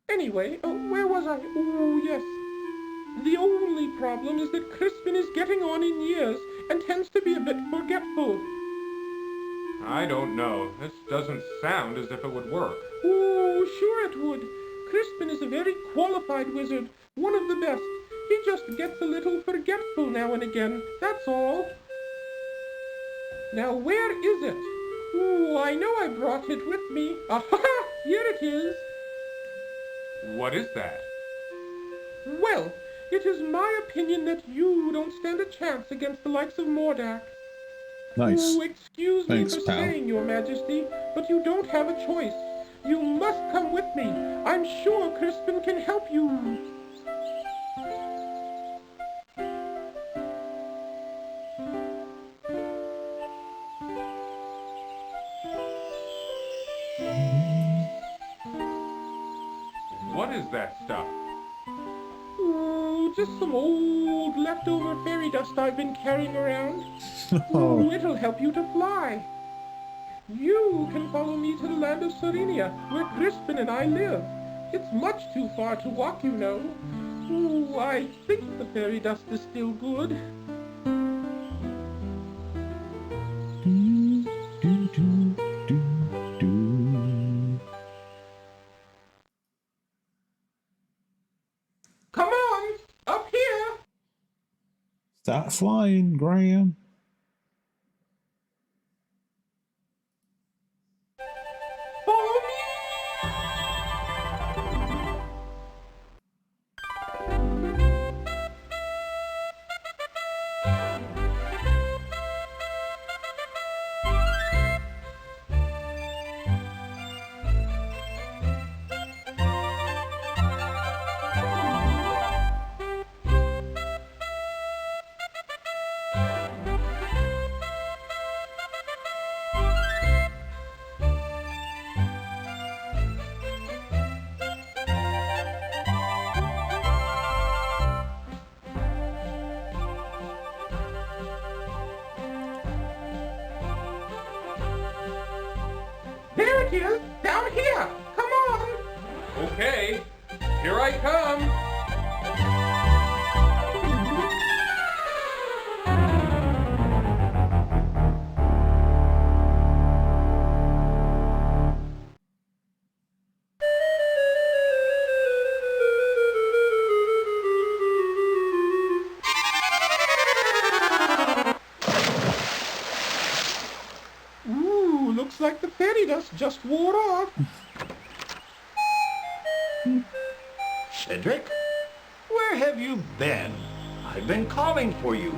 Anyway, where was I? Oh, yes. The only problem is that Crispin is getting on in years and tends to be a bit forgetful. I don't know. This doesn't sound as if it would work. Oh, sure it would. Crispin is a very qualified wizard, one of the best. He just gets a little forgetful now and again, that's all. Now, where is it? Oh, I know I brought it with me. Aha! Here it is. What is that? Well, it is my opinion that you don't stand a chance against the likes of Mordak. Nice. Oh, excuse Thanks, me for pal. saying, Your Majesty, but you don't have a choice. You must come with me. I'm sure Crispin can help you. What is that stuff? Oh, just some old leftover fairy dust I've been carrying around. Oh, Oh, it'll help you to fly. You can follow me to the land of Serenia, where Crispin and I live. It's much too far to walk, you know. Oh, I think the fairy dust is still good. Come on, up here. start flying, Graham. Follow me. There it is, down here. Come on. Okay, here I come. Ooh, looks like the fairy dust just wore off. Cedric? Where have you been? I've been calling for you.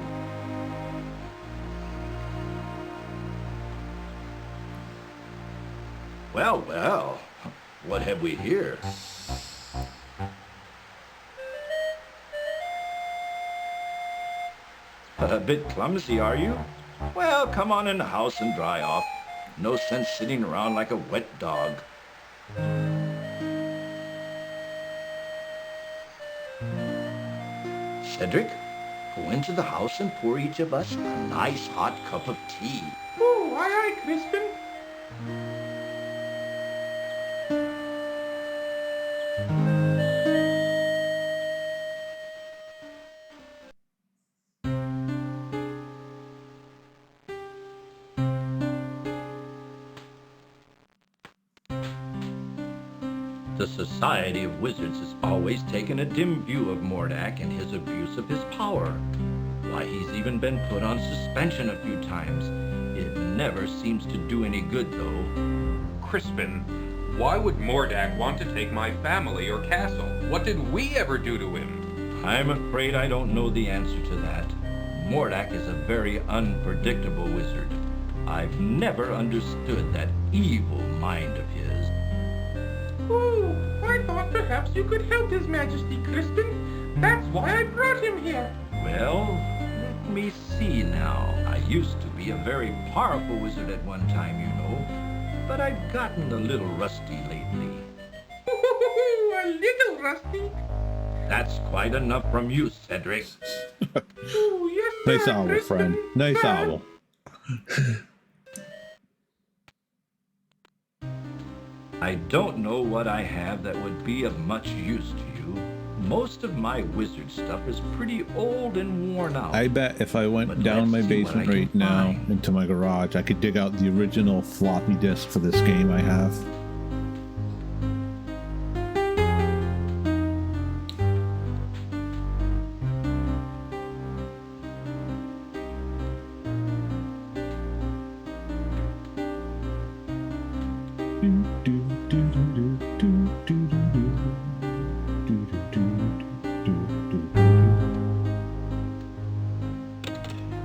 Well, well, what have we here? A bit clumsy, are you? Well, come on in the house and dry off. No sense sitting around like a wet dog. Cedric, go into the house and pour each of us a nice hot cup of tea. Ooh, aye, aye, Crispin. The Society of Wizards has always taken a dim view of Mordak and his abuse of his power. Why, he's even been put on suspension a few times. It never seems to do any good, though. Crispin, why would Mordak want to take my family or castle? What did we ever do to him? I'm afraid I don't know the answer to that. Mordak is a very unpredictable wizard. I've never understood that evil mind of his. Ooh, I thought perhaps you could help His Majesty, Crispin. That's why I brought him here. Well, let me see now. I used to be a very powerful wizard at one time, you know, but I've gotten a little rusty lately. A little rusty. That's quite enough from you, Cedric. Ooh, yes, Nice owl, friend. Nice owl. I don't know what I have that would be of much use to you. Most of my wizard stuff is pretty old and worn out. I bet if I went But down my let's see what basement I can right now find. into my garage, I could dig out the original floppy disk for this game I have.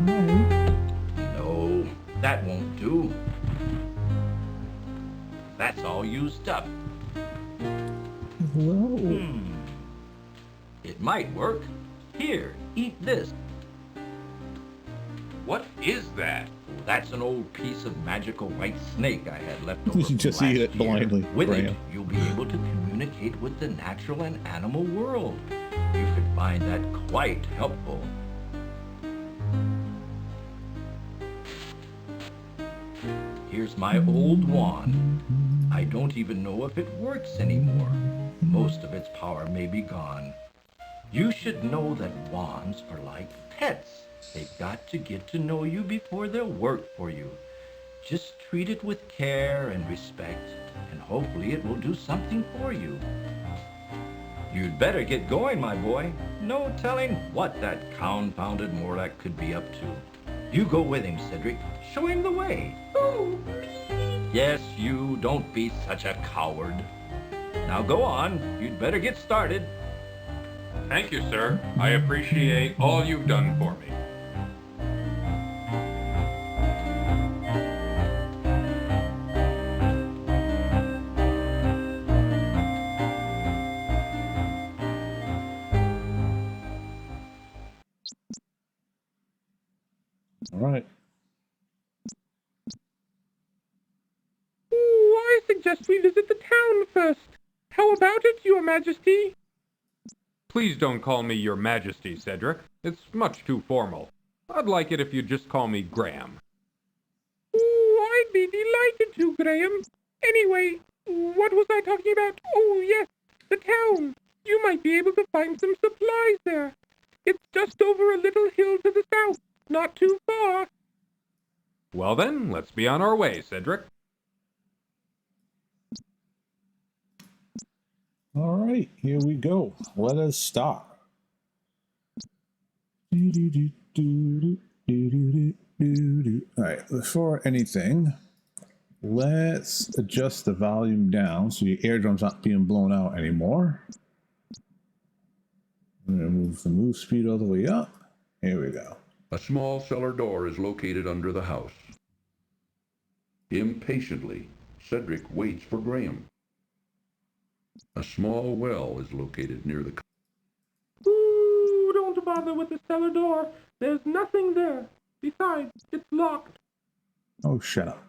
No, that won't do. That's all used up. Whoa. It might work. Here, eat this. What is that? That's an old piece of magical white snake I had left over. You from just last eat it year. blindly, With it, Graham. you'll be able to communicate with the natural and animal world. You could find that quite helpful. Here's my old wand. I don't even know if it works anymore. Most of its power may be gone. You should know that wands are like pets. They've got to get to know you before they'll work for you. Just treat it with care and respect, and hopefully it will do something for you. You'd better get going, my boy. No telling what that confounded Morlock could be up to. You go with him, Cedric. Show him the way. Oh, Yes, you. Don't be such a coward. Now go on. You'd better get started. Thank you, sir. I appreciate all you've done for me. All right. ooh, I suggest we visit the town first. How about it, Your Majesty? Please don't call me Your Majesty, Cedric. It's much too formal. I'd like it if you'd just call me Graham. Ooh, I'd be delighted to, Graham. Anyway, what was I talking about? Oh, yes, the town. You might be able to find some supplies there. It's just over a little hill to the south, not too far. Well then, let's be on our way, Cedric. All right, here we go. Let us start. All right, before anything, let's adjust the volume down so your eardrums aren't being blown out anymore. I'm gonna move the move speed all the way up. Here we go. A small cellar door is located under the house. Impatiently, Cedric waits for Graham. A small well is located near the... Ooh, don't bother with the cellar door. There's nothing there. Besides, it's locked. Oh, shut up.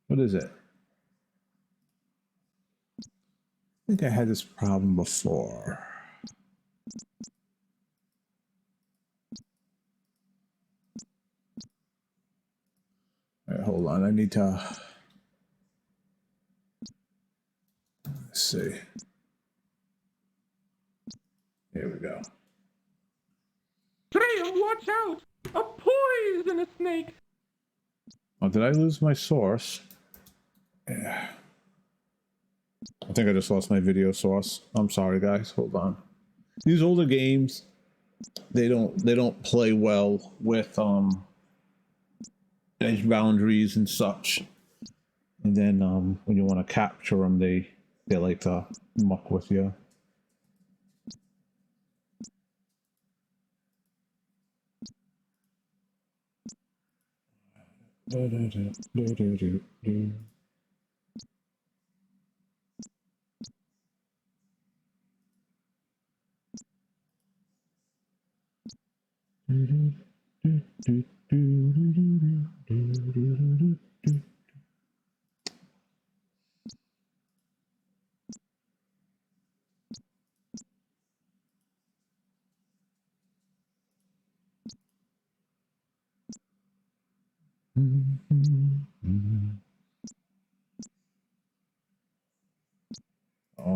What is it? I think I had this problem before. All right, hold on. I need to... Let's see. Here we go. Graham, watch out! A poisonous snake! Oh, did I lose my source? Yeah. I think I just lost my video source. I'm sorry, guys. Hold on. These older games, they don't play well with edge boundaries and such. And then when you want to capture them, they like to muck with you. Oh,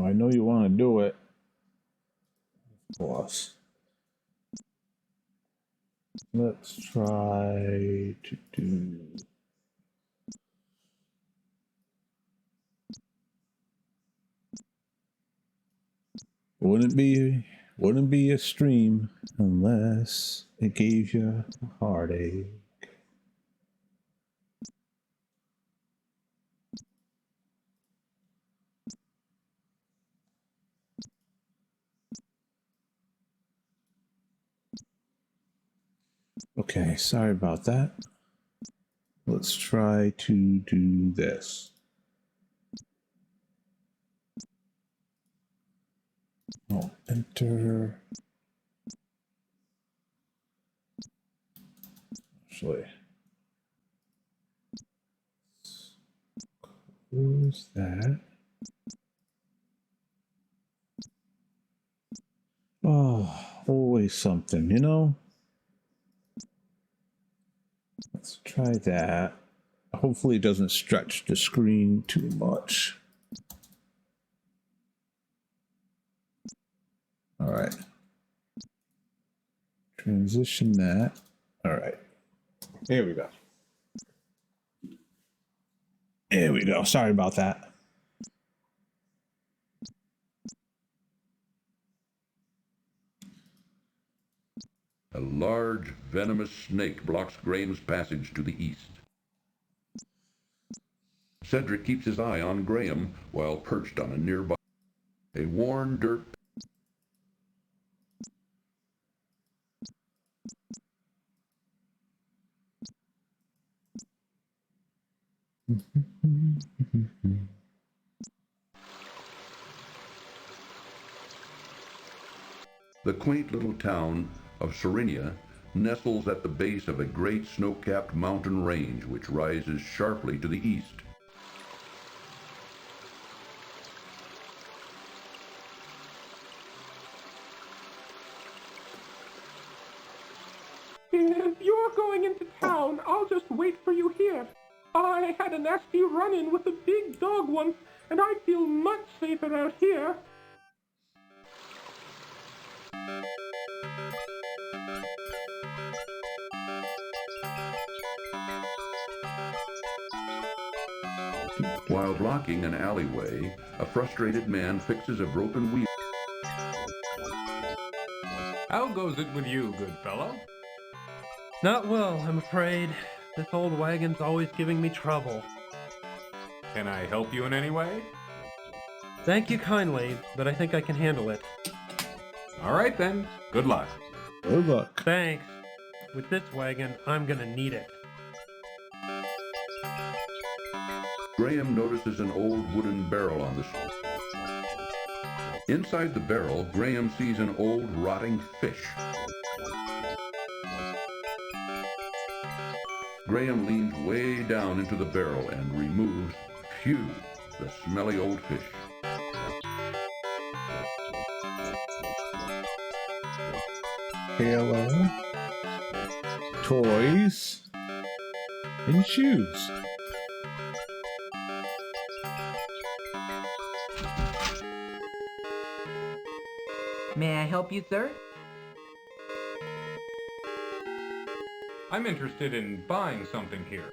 I know you want to do it. Of course. Let's try to do. Wouldn't be a stream unless it gave you a heartache. Okay, sorry about that. Let's try to do this. I'll enter. Actually, close that. Oh, always something, you know? Let's try that. Hopefully it doesn't stretch the screen too much. All right. Transition that. All right. Here we go. There we go. Sorry about that. A large, venomous snake blocks Graham's passage to the east. Cedric keeps his eye on Graham while perched on a nearby, a worn dirt. The quaint little town of Serenia nestles at the base of a great snow-capped mountain range which rises sharply to the east. If you're going into town, I'll just wait for you here. I had a nasty run-in with a big dog once, and I feel much safer out here. While blocking an alleyway, a frustrated man fixes a broken wheel. How goes it with you, good fellow? Not well, I'm afraid. This old wagon's always giving me trouble. Can I help you in any way? Thank you kindly, but I think I can handle it. All right then. Good luck. Good luck. Thanks. With this wagon, I'm gonna need it. Graham notices an old wooden barrel on the shelf. Inside the barrel, Graham sees an old rotting fish. Graham leans way down into the barrel and removes, phew, the smelly old fish. Hello. Toys. And shoes. May I help you, sir? I'm interested in buying something here.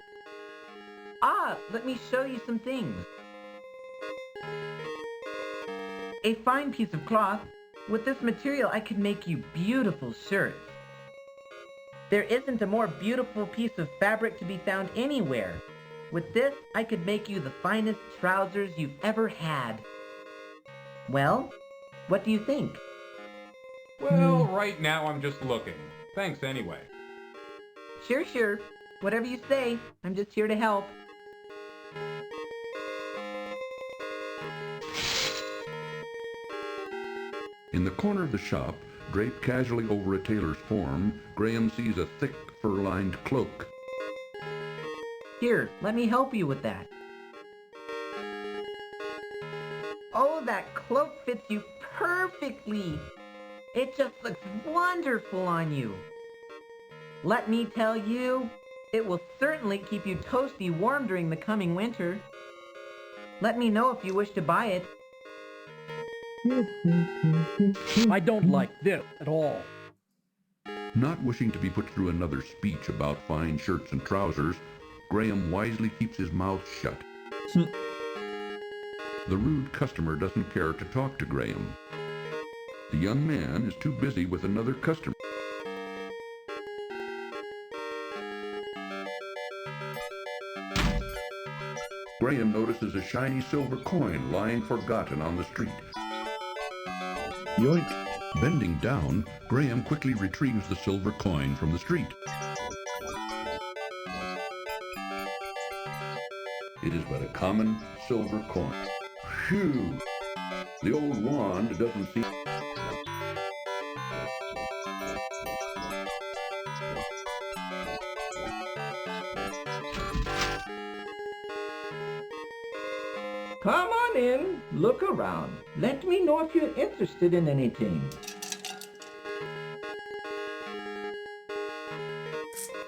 Ah, let me show you some things. A fine piece of cloth. With this material, I could make you beautiful shirts. There isn't a more beautiful piece of fabric to be found anywhere. With this, I could make you the finest trousers you've ever had. Well, what do you think? Well, right now I'm just looking. Thanks anyway. Sure. Whatever you say, I'm just here to help. In the corner of the shop, Draped casually over a tailor's form, Graham sees a thick, fur-lined cloak. Here, let me help you with that. Oh, that cloak fits you perfectly. It just looks wonderful on you. Let me tell you, it will certainly keep you toasty warm during the coming winter. Let me know if you wish to buy it. I don't like this at all. Not wishing to be put through another speech about fine shirts and trousers, Graham wisely keeps his mouth shut. The rude customer doesn't care to talk to Graham. The young man is too busy with another customer. Graham notices a shiny silver coin lying forgotten on the street. Yoink. Bending down, Graham quickly retrieves the silver coin from the street. It is but a common silver coin. Phew! The old wand doesn't seem... Come on in, look around. Let me know if you're interested in anything.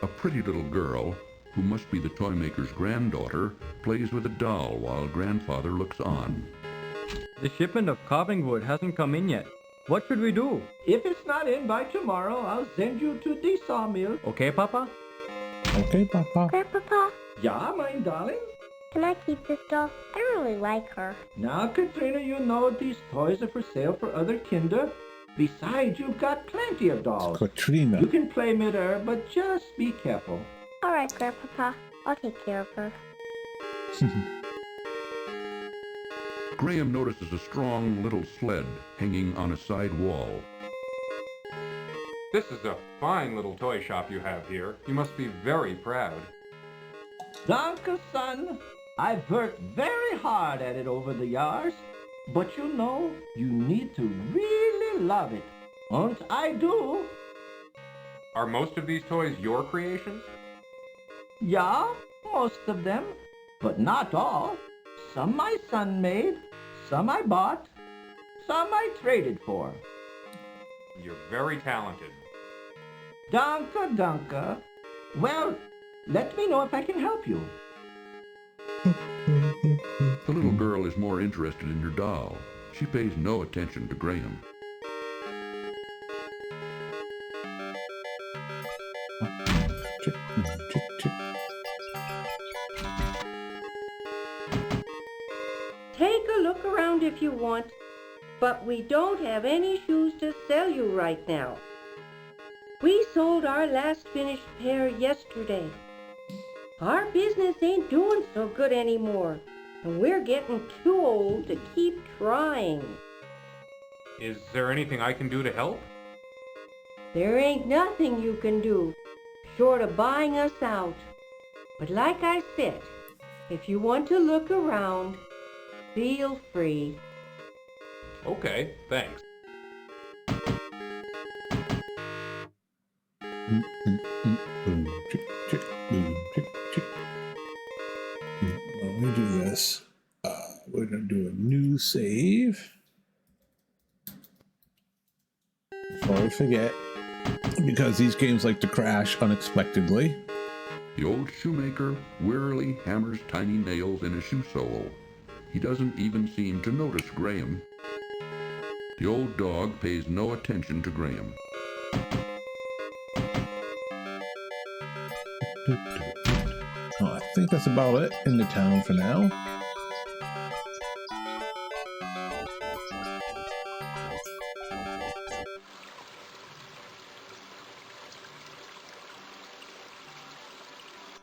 A pretty little girl, who must be the toy maker's granddaughter, plays with a doll while grandfather looks on. The shipment of carving wood hasn't come in yet. What should we do? If it's not in by tomorrow, I'll send you to the sawmill. Okay, Papa? Okay, Papa. Grandpapa, Yeah, my darling? can I keep this doll? I really like her. Now, Katrina, you know these toys are for sale for other kinder. Besides, you've got plenty of dolls. Katrina. You can play midair, but just be careful. All right, Grandpapa, I'll take care of her. Graham notices a strong little sled hanging on a side wall. This is a fine little toy shop you have here. You must be very proud. Danke, son. I've worked very hard at it over the years. But you know, you need to really love it. And I do. Are most of these toys your creations? Yeah, most of them. But not all. Some my son made. Some I bought. Some I traded for. You're very talented. Danke, danke. Well, let me know if I can help you. The little girl is more interested in her doll. She pays no attention to Graham. Chick, chick, chick. Take a look around if you want, but we don't have any shoes to sell you right now. We sold our last finished pair yesterday. Our business ain't doing so good anymore, and we're getting too old to keep trying. Is there anything I can do to help? There ain't nothing you can do, short of buying us out. But like I said, if you want to look around, feel free. Okay, thanks. Boom, chick, chick, boom, chick, chick. Let me do this. We're gonna do a new save. Before we forget, because these games like to crash unexpectedly. The old shoemaker wearily hammers tiny nails in a shoe sole. He doesn't even seem to notice Graham. The old dog pays no attention to Graham. I think that's about it in the town for now.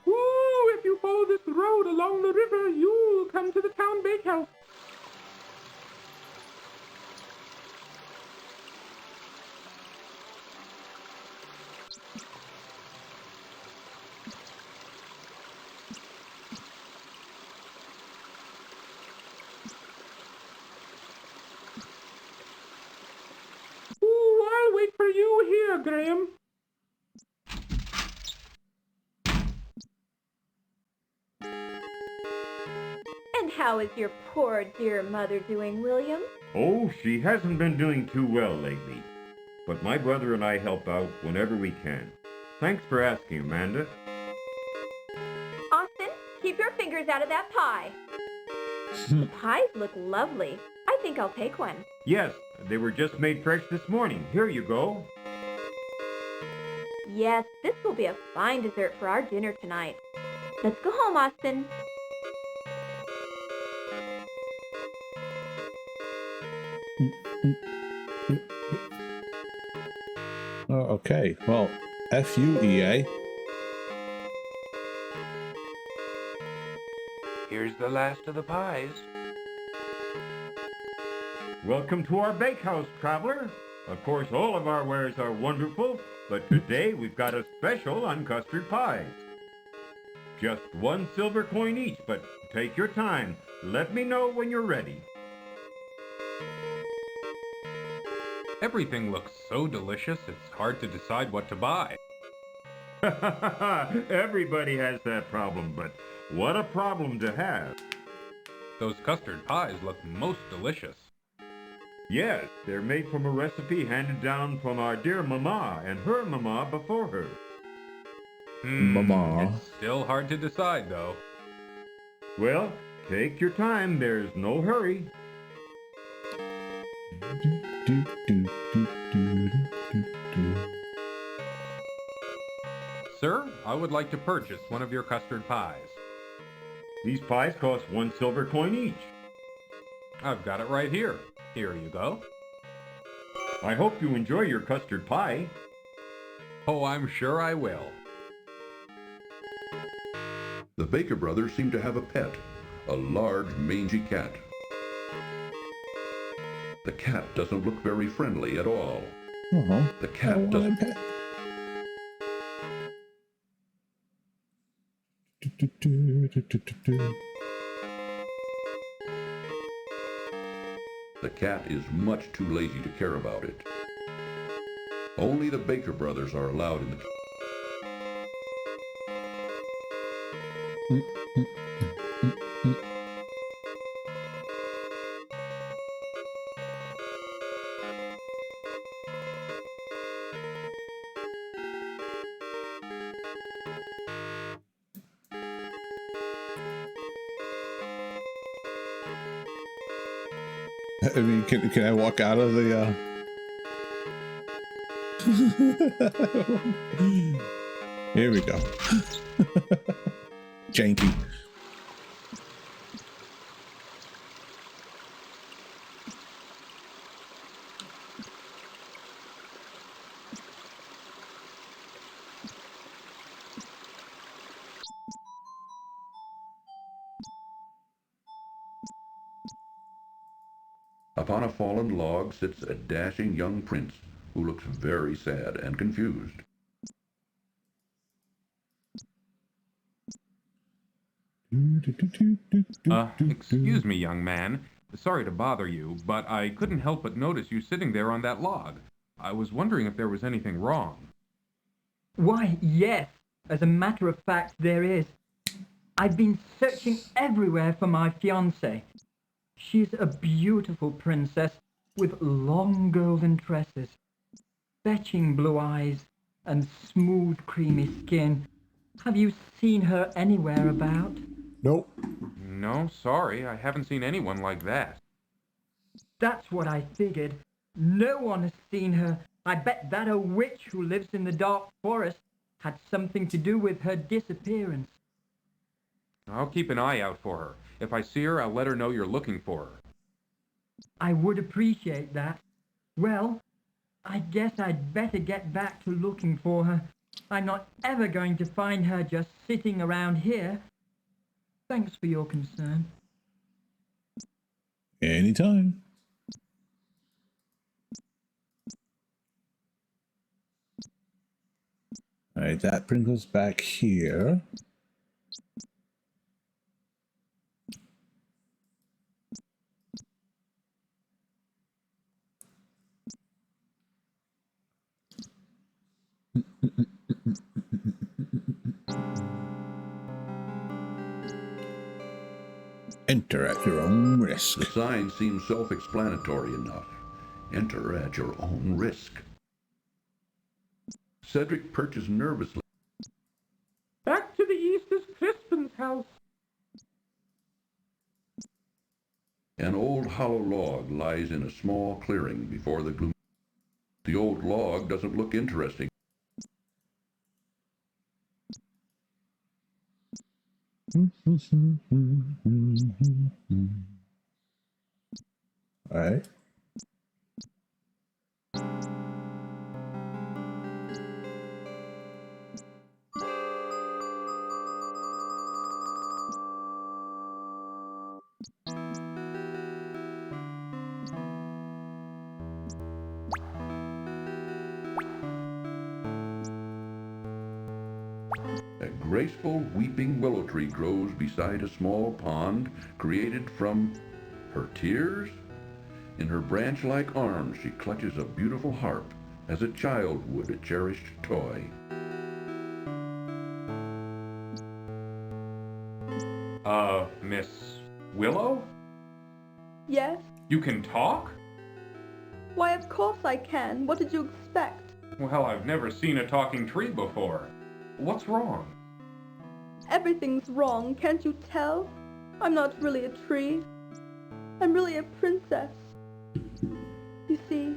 Ooh, if you follow this road along the river, you'll come to the town bakehouse. Ooh, I'll wait Graham. And how is your poor dear mother doing, William? Oh, she hasn't been doing too well lately. But my brother and I help out whenever we can. Thanks for asking, Amanda. Austin, keep your fingers out of that pie. The pies look lovely. I think I'll take one. Yes, they were just made fresh this morning. Here you go. Yes, this will be a fine dessert for our dinner tonight. Let's go home, Austin. Oh, okay. Well, F you, EA. Here's the last of the pies. Welcome to our bakehouse, traveler. Of course, all of our wares are wonderful, but today we've got a special on custard pies. Just 1 silver coin each, but take your time. Let me know when you're ready. Everything looks so delicious, it's hard to decide what to buy. Everybody has that problem, but what a problem to have. Those custard pies look most delicious. Yes, they're made from a recipe handed down from our dear Mama and her Mama before her. Mama. It's still hard to decide, though. Well, take your time. There's no hurry. Sir, I would like to purchase one of your custard pies. These pies cost 1 silver coin each. I've got it right here. Here you go. I hope you enjoy your custard pie. Oh, I'm sure I will. The Baker brothers seem to have a pet, a large mangy cat. The cat doesn't look very friendly at all. The cat doesn't... The cat is much too lazy to care about it. Only the Baker brothers are allowed in the... I mean, can I walk out of the, Here we go. Janky. Upon a fallen log sits a dashing young prince who looks very sad and confused. Excuse me, young man. Sorry to bother you, but I couldn't help but notice you sitting there on that log. I was wondering if there was anything wrong. Why, yes. As a matter of fact, there is. I've been searching everywhere for my fiancée. She's a beautiful princess with long golden tresses, fetching blue eyes, and smooth creamy skin. Have you seen her anywhere about? Nope. No, sorry, I haven't seen anyone like that. That's what I figured. No one has seen her. I bet that a witch who lives in the dark forest had something to do with her disappearance. I'll keep an eye out for her. If I see her, I'll let her know you're looking for her. I would appreciate that. Well, I guess I'd better get back to looking for her. I'm not ever going to find her just sitting around here. Thanks for your concern. Anytime. All right, that brings us back here. Enter at your own risk. The sign seems self-explanatory enough. Enter at your own risk. Cedric perches nervously. Back to the east is Crispin's house. An old hollow log lies in a small clearing before the gloom. The old log doesn't look interesting. All right. A graceful weeping willow tree grows beside a small pond created from her tears. In her branch-like arms she clutches a beautiful harp as a child would a cherished toy. Miss Willow? Yes? You can talk? Why, of course I can. What did you expect? Well, I've never seen a talking tree before. What's wrong? Everything's wrong, can't you tell? I'm not really a tree. I'm really a princess. You see,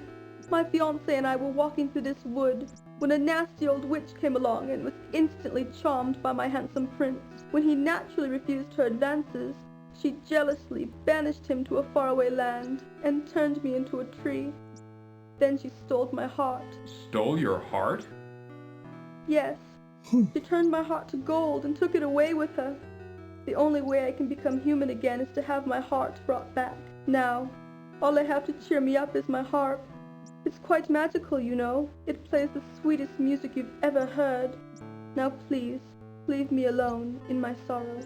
my fiancé and I were walking through this wood when a nasty old witch came along and was instantly charmed by my handsome prince. When he naturally refused her advances, she jealously banished him to a faraway land and turned me into a tree. Then she stole my heart. Stole your heart? Yes, she turned my heart to gold and took it away with her. The only way I can become human again is to have my heart brought back. Now, all I have to cheer me up is my harp. It's quite magical, you know. It plays the sweetest music you've ever heard. Now please, leave me alone in my sorrow.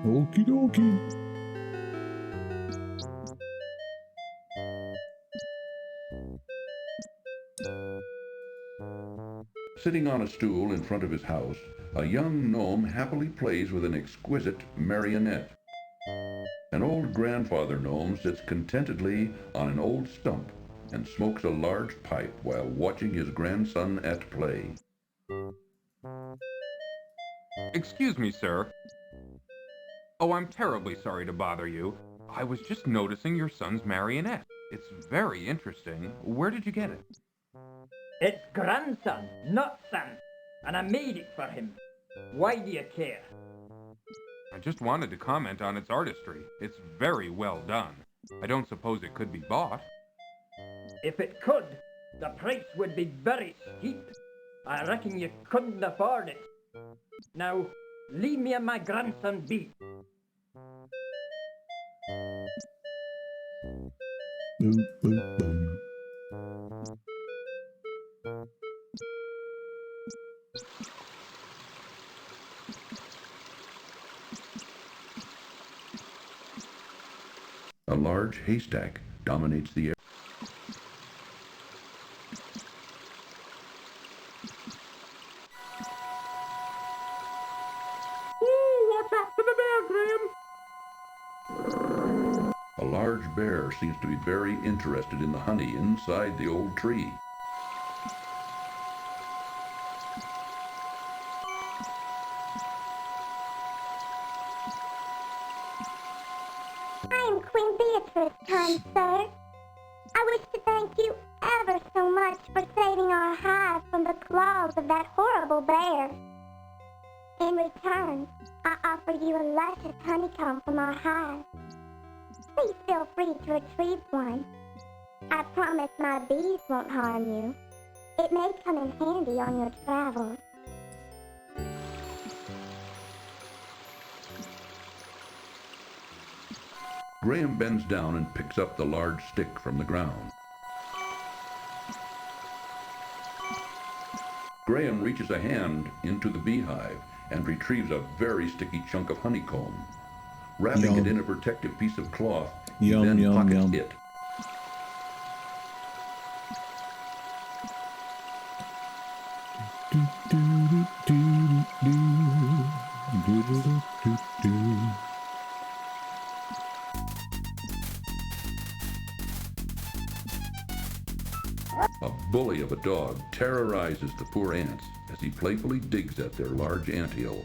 Okie dokie. Sitting on a stool in front of his house, a young gnome happily plays with an exquisite marionette. An old grandfather gnome sits contentedly on an old stump and smokes a large pipe while watching his grandson at play. Excuse me, sir. Oh, I'm terribly sorry to bother you. I was just noticing your son's marionette. It's very interesting. Where did you get it? It's grandson, not son, and I made it for him. Why do you care? I just wanted to comment on its artistry. It's very well done. I don't suppose it could be bought. If it could, the price would be very steep. I reckon you couldn't afford it. Now, leave me and my grandson be. Boom, boom, boom. A large haystack dominates the air. Ooh, watch out for the bear, Graham! A large bear seems to be very interested in the honey inside the old tree. I'm Queen Beatrice, kind sir. I wish to thank you ever so much for saving our hive from the claws of that horrible bear. In return, I offer you a luscious honeycomb from our hive. Please feel free to retrieve one. I promise my bees won't harm you. It may come in handy on your travels. Graham bends down and picks up the large stick from the ground. Graham reaches a hand into the beehive and retrieves a very sticky chunk of honeycomb. Wrapping Yum. it in a protective piece of cloth, Yum, he then yum, pockets yum. it. Do, do, do, do, do, do, do, do, do. bully of a dog terrorizes the poor ants as he playfully digs at their large anthill.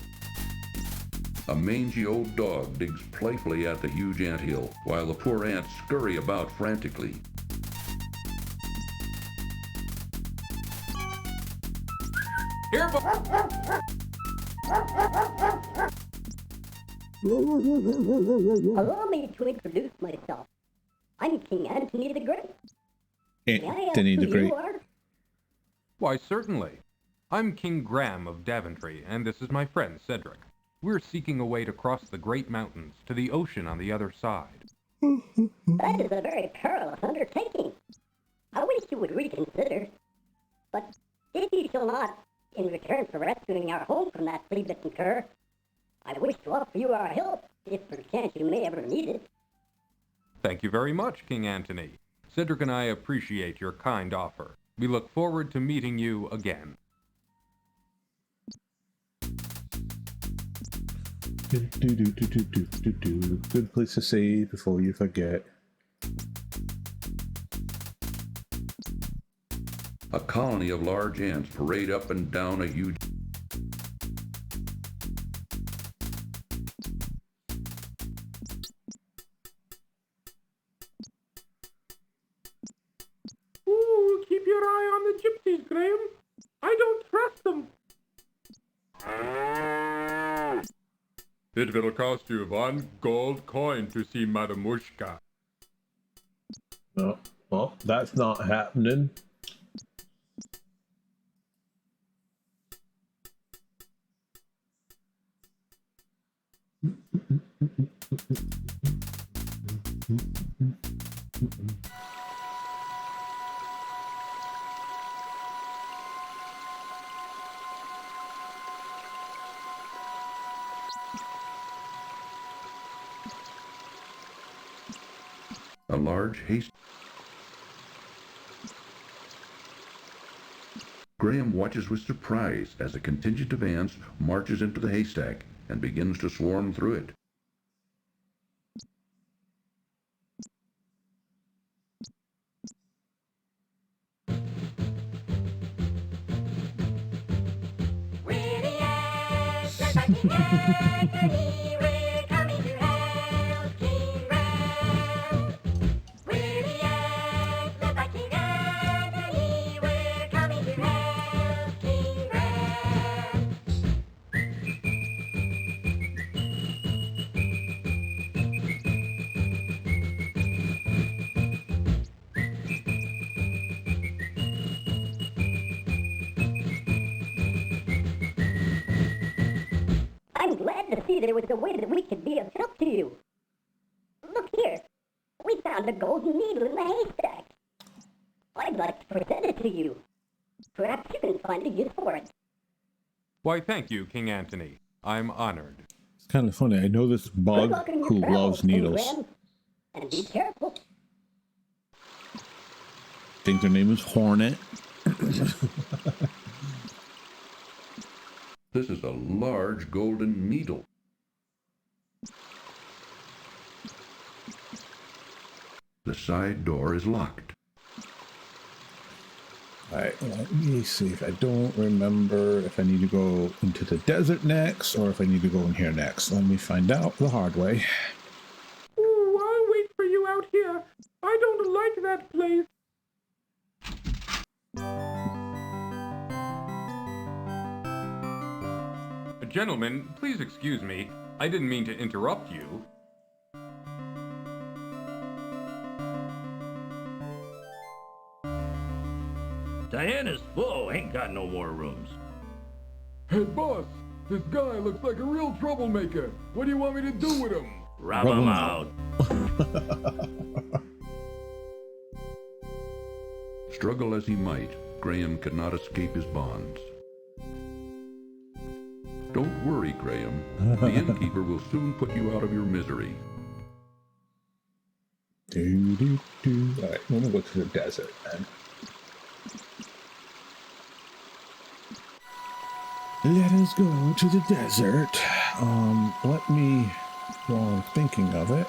A mangy old dog digs playfully at the huge anthill, while the poor ants scurry about frantically. Here, Allow me to introduce myself. I'm King Anthony the Great. May I ask Anthony the who Great. you are? Why, certainly. I'm King Graham of Daventry, and this is my friend Cedric. We're seeking a way to cross the great mountains to the ocean on the other side. That is a very perilous undertaking. I wish you would reconsider. But if you shall not, in return for rescuing our home from that flea-bitten cur, I wish to offer you our help, if perchance you may ever need it. Thank you very much, King Antony. Cedric and I appreciate your kind offer. We look forward to meeting you again. Good place to save before you forget. A colony of large ants parade up and down a huge... Ooh, keep your eye on the gypsies, Graham. I don't trust them. It will cost you 1 gold coin to see Madamushka. No, well, that's not happening. A large haystack. Graham watches with surprise as a contingent of ants marches into the haystack and begins to swarm through it. I'm glad to see there was a way that we could be of help to you. Look here. We found a golden needle in the haystack. I'd like to present it to you. Perhaps you can find a use for it. Why, thank you, King Antony. I'm honored. It's kind of funny. I know this bug Good luck in your who travels, loves King needles. Graham. And be careful. I think their name is Hornet. This is a large golden needle. The side door is locked. Alright, let me see if I don't remember if I need to go into the desert next or if I need to go in here next. Let me find out the hard way. Ooh, I'll wait for you out here. I don't like that place. Gentlemen, please excuse me. I didn't mean to interrupt you. Diana's full, ain't got no more rooms. Hey, boss, this guy looks like a real troublemaker. What do you want me to do with him? Rub him out. Struggle as he might, Graham could not escape his bonds. Don't worry, Graham. The innkeeper will soon put you out of your misery. Alright, I'm gonna go to the desert then. Let us go to the desert. Let me, while I'm thinking of it.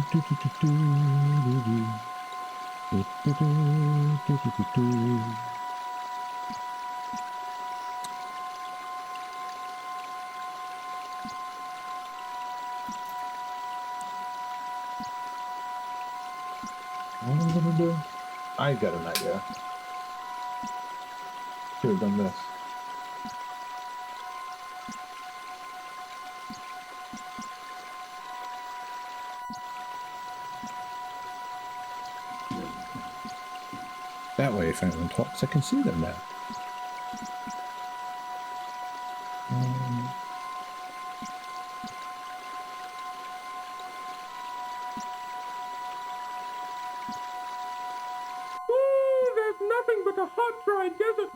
What am I gonna do? I got an idea. Should have done this. That way, if anyone talks, I can see them now. Ooh, there's nothing but a hot, dry desert.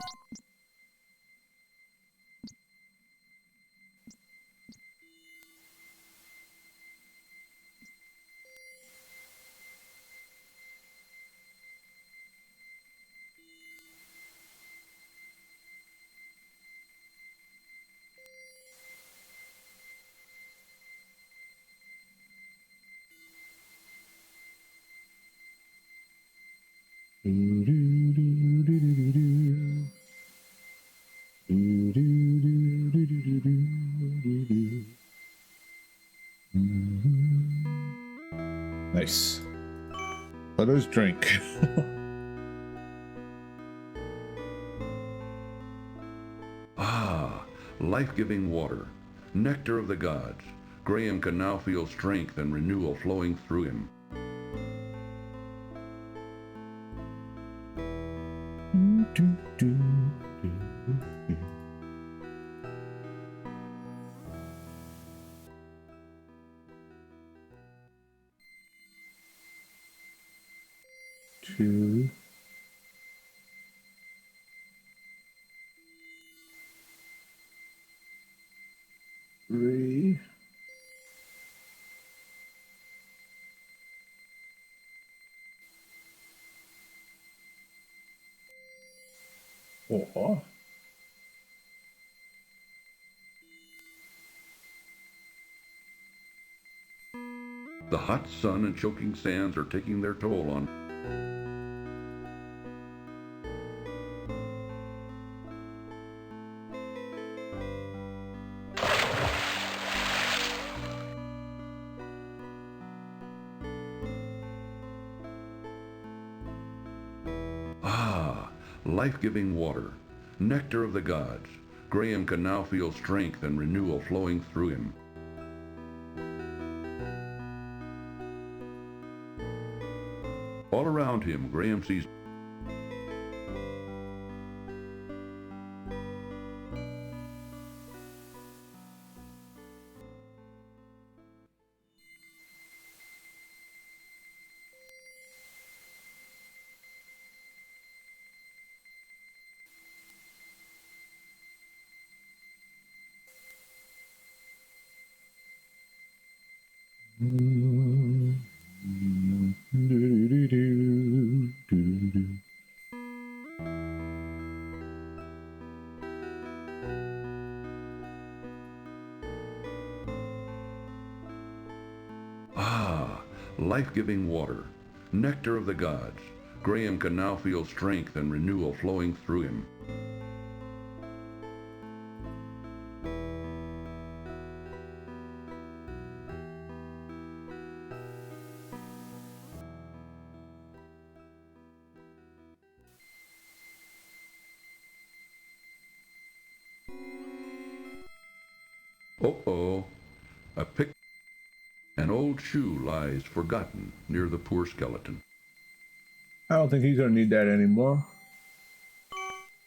Nice. Let us drink. Ah, life-giving water, nectar of the gods. Graham can now feel strength and renewal flowing through him. Two. Three. Four. The hot sun and choking sands are taking their toll on. Ah, life-giving water, nectar of the gods. Graham can now feel strength and renewal flowing through him. All around him, Graham sees life-giving water, nectar of the gods. Graham can now feel strength and renewal flowing through him. Uh-oh. An old shoe lies forgotten near the poor skeleton. I don't think he's gonna need that anymore.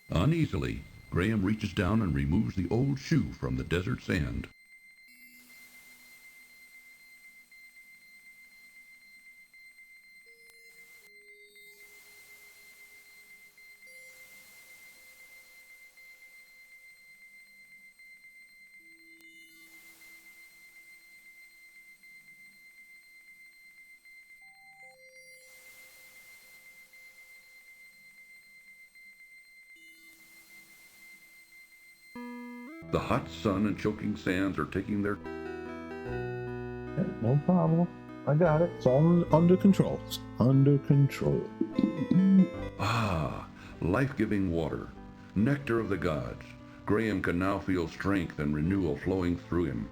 Uneasily, Graham reaches down and removes the old shoe from the desert sand. The hot sun and choking sands are taking their... No problem. I got it. It's all under control. It's under control. Ah, life-giving water, nectar of the gods. Graham can now feel strength and renewal flowing through him.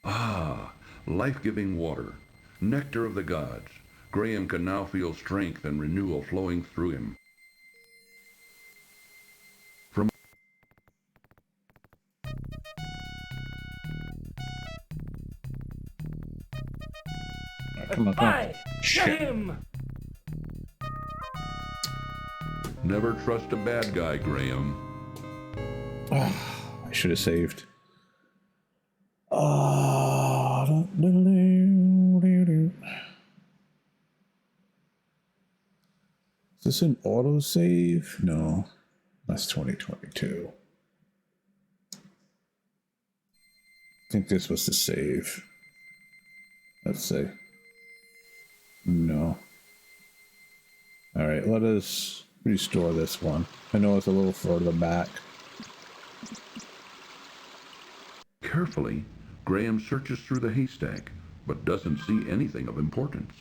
Ah, life-giving water, nectar of the gods. Graham can now feel strength and renewal flowing through him. From Come on, come on. Get him! Never trust a bad guy, Graham. I should have saved. Is this an autosave? No, that's 2022. I think this was the save. Let's see. No. All right, let us restore this one. I know it's a little further back. Carefully, Graham searches through the haystack, but doesn't see anything of importance.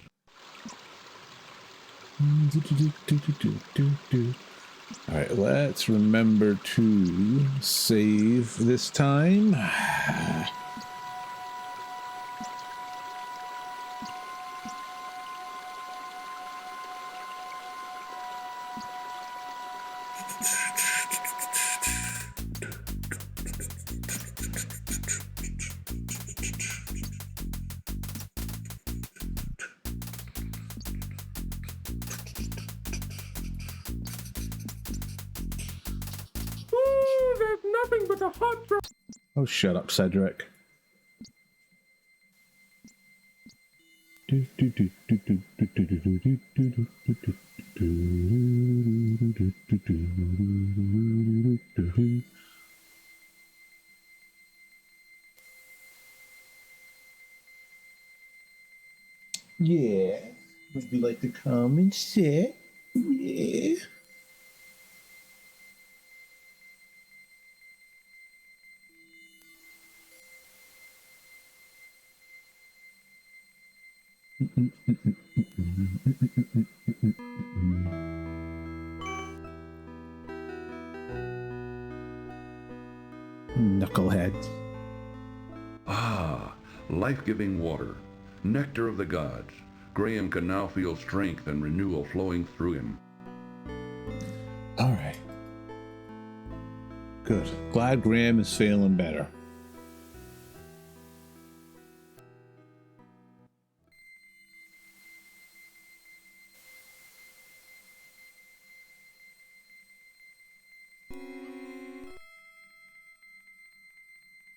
All right, let's remember to save this time. Ooh, there's nothing but a hot drop. Oh, shut up, Cedric. Yeah. Would you like to come and sit? Yeah. Knuckleheads. Ah, life-giving water, nectar of the gods. Graham can now feel strength and renewal flowing through him. All right. Good. Glad Graham is feeling better.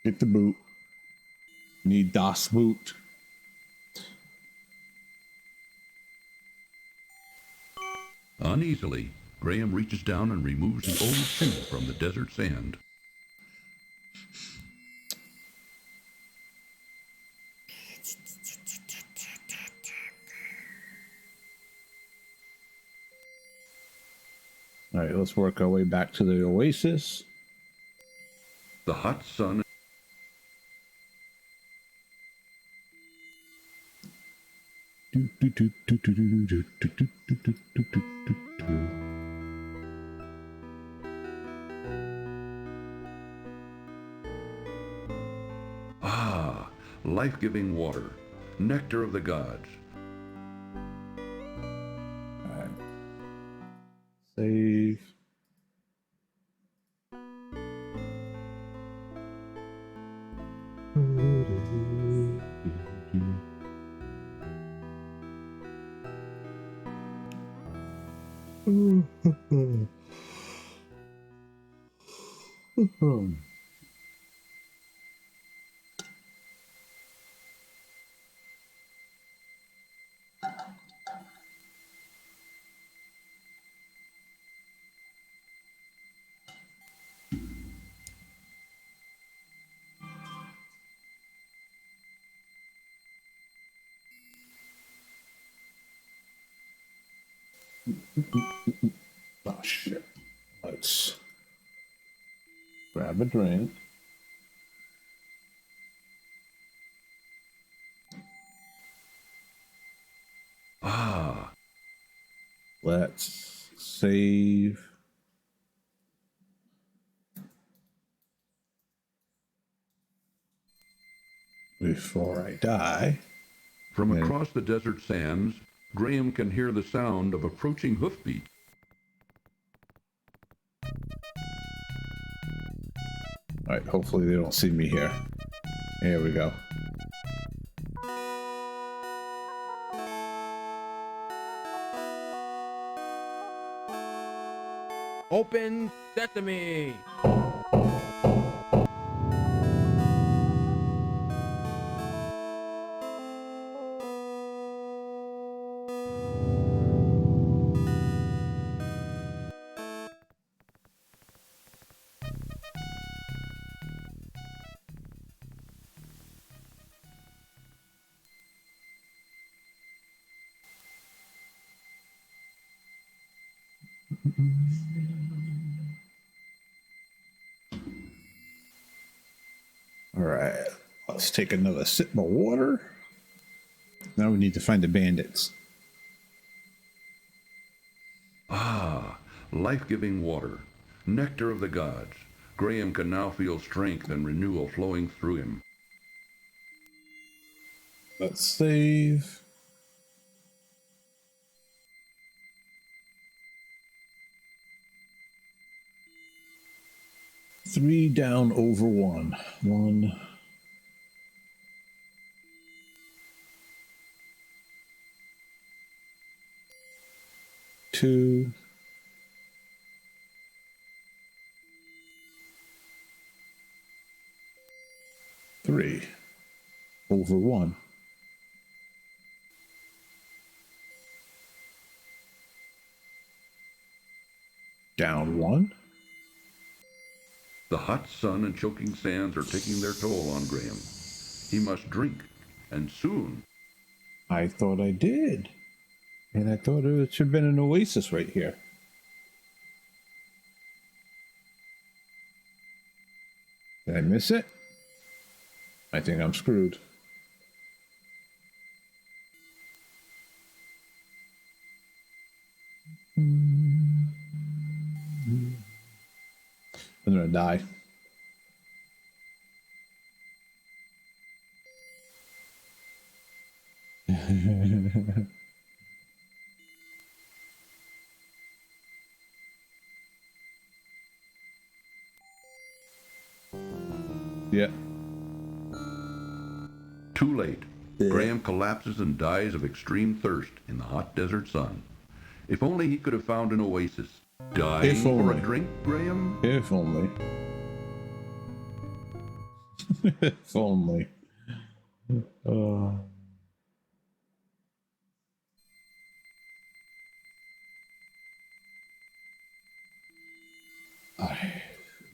Get the boot. Need Das Boot. Uneasily, Graham reaches down and removes the old shoe from the desert sand. All right, let's work our way back to the oasis. The hot sun life-giving water, nectar of the gods. Alright. Save. Oh shit. Let's grab a drink. Ah. Let's save. Before I die. From across the desert sands, Graham can hear the sound of approaching hoofbeats. Alright, hopefully they don't see me here. Here we go. Open sesame! Alright, let's take another sip of water. Now we need to find the bandits. Ah, life-giving water, nectar of the gods. Graham can now feel strength and renewal flowing through him. Let's save. Three down over one. One. Two. Three. Over one. Down one. The hot sun and choking sands are taking their toll on Graham. He must drink, and soon. I thought I did. And I thought it should have been an oasis right here. Did I miss it? I think I'm screwed. I'm gonna die. Yeah. Too late. Graham collapses and dies of extreme thirst in the hot desert sun. If only he could have found an oasis. Dying If for only. a drink, Graham? If only. If only.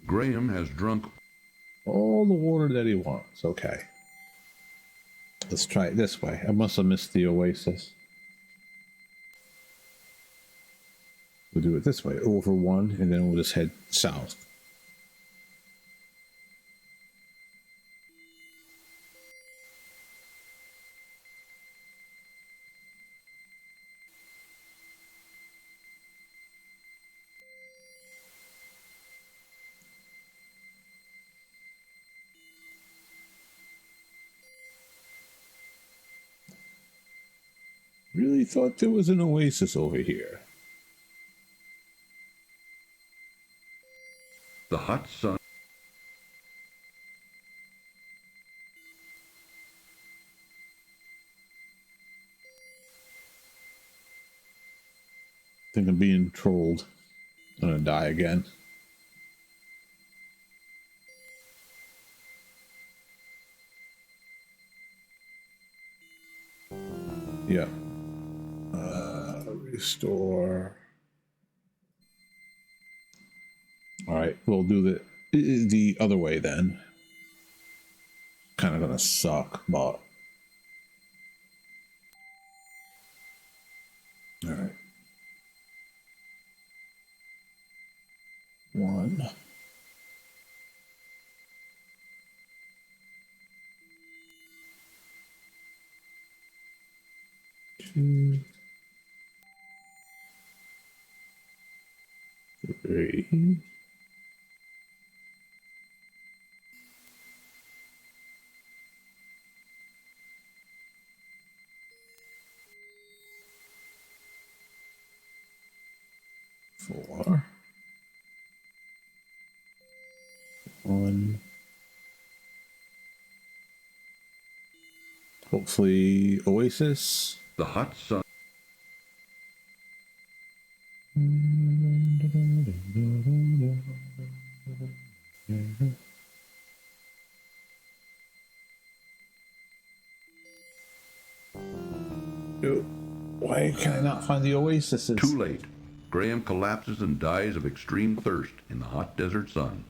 Graham has drunk all the water that he wants. Okay. Let's try it this way. I must have missed the oasis. We'll do it this way. Over one, and then we'll just head south. Really thought there was an oasis over here. The hot sun. I think I'm being trolled. I'm gonna die again. Yeah. Restore. All right, we'll do the other way then. Kind of gonna suck, but all right. 1. 2. 3. 4. 1. Hopefully Oasis. The hot sun. Why can I not find the oasis? Too late. Graham collapses and dies of extreme thirst in the hot desert sun.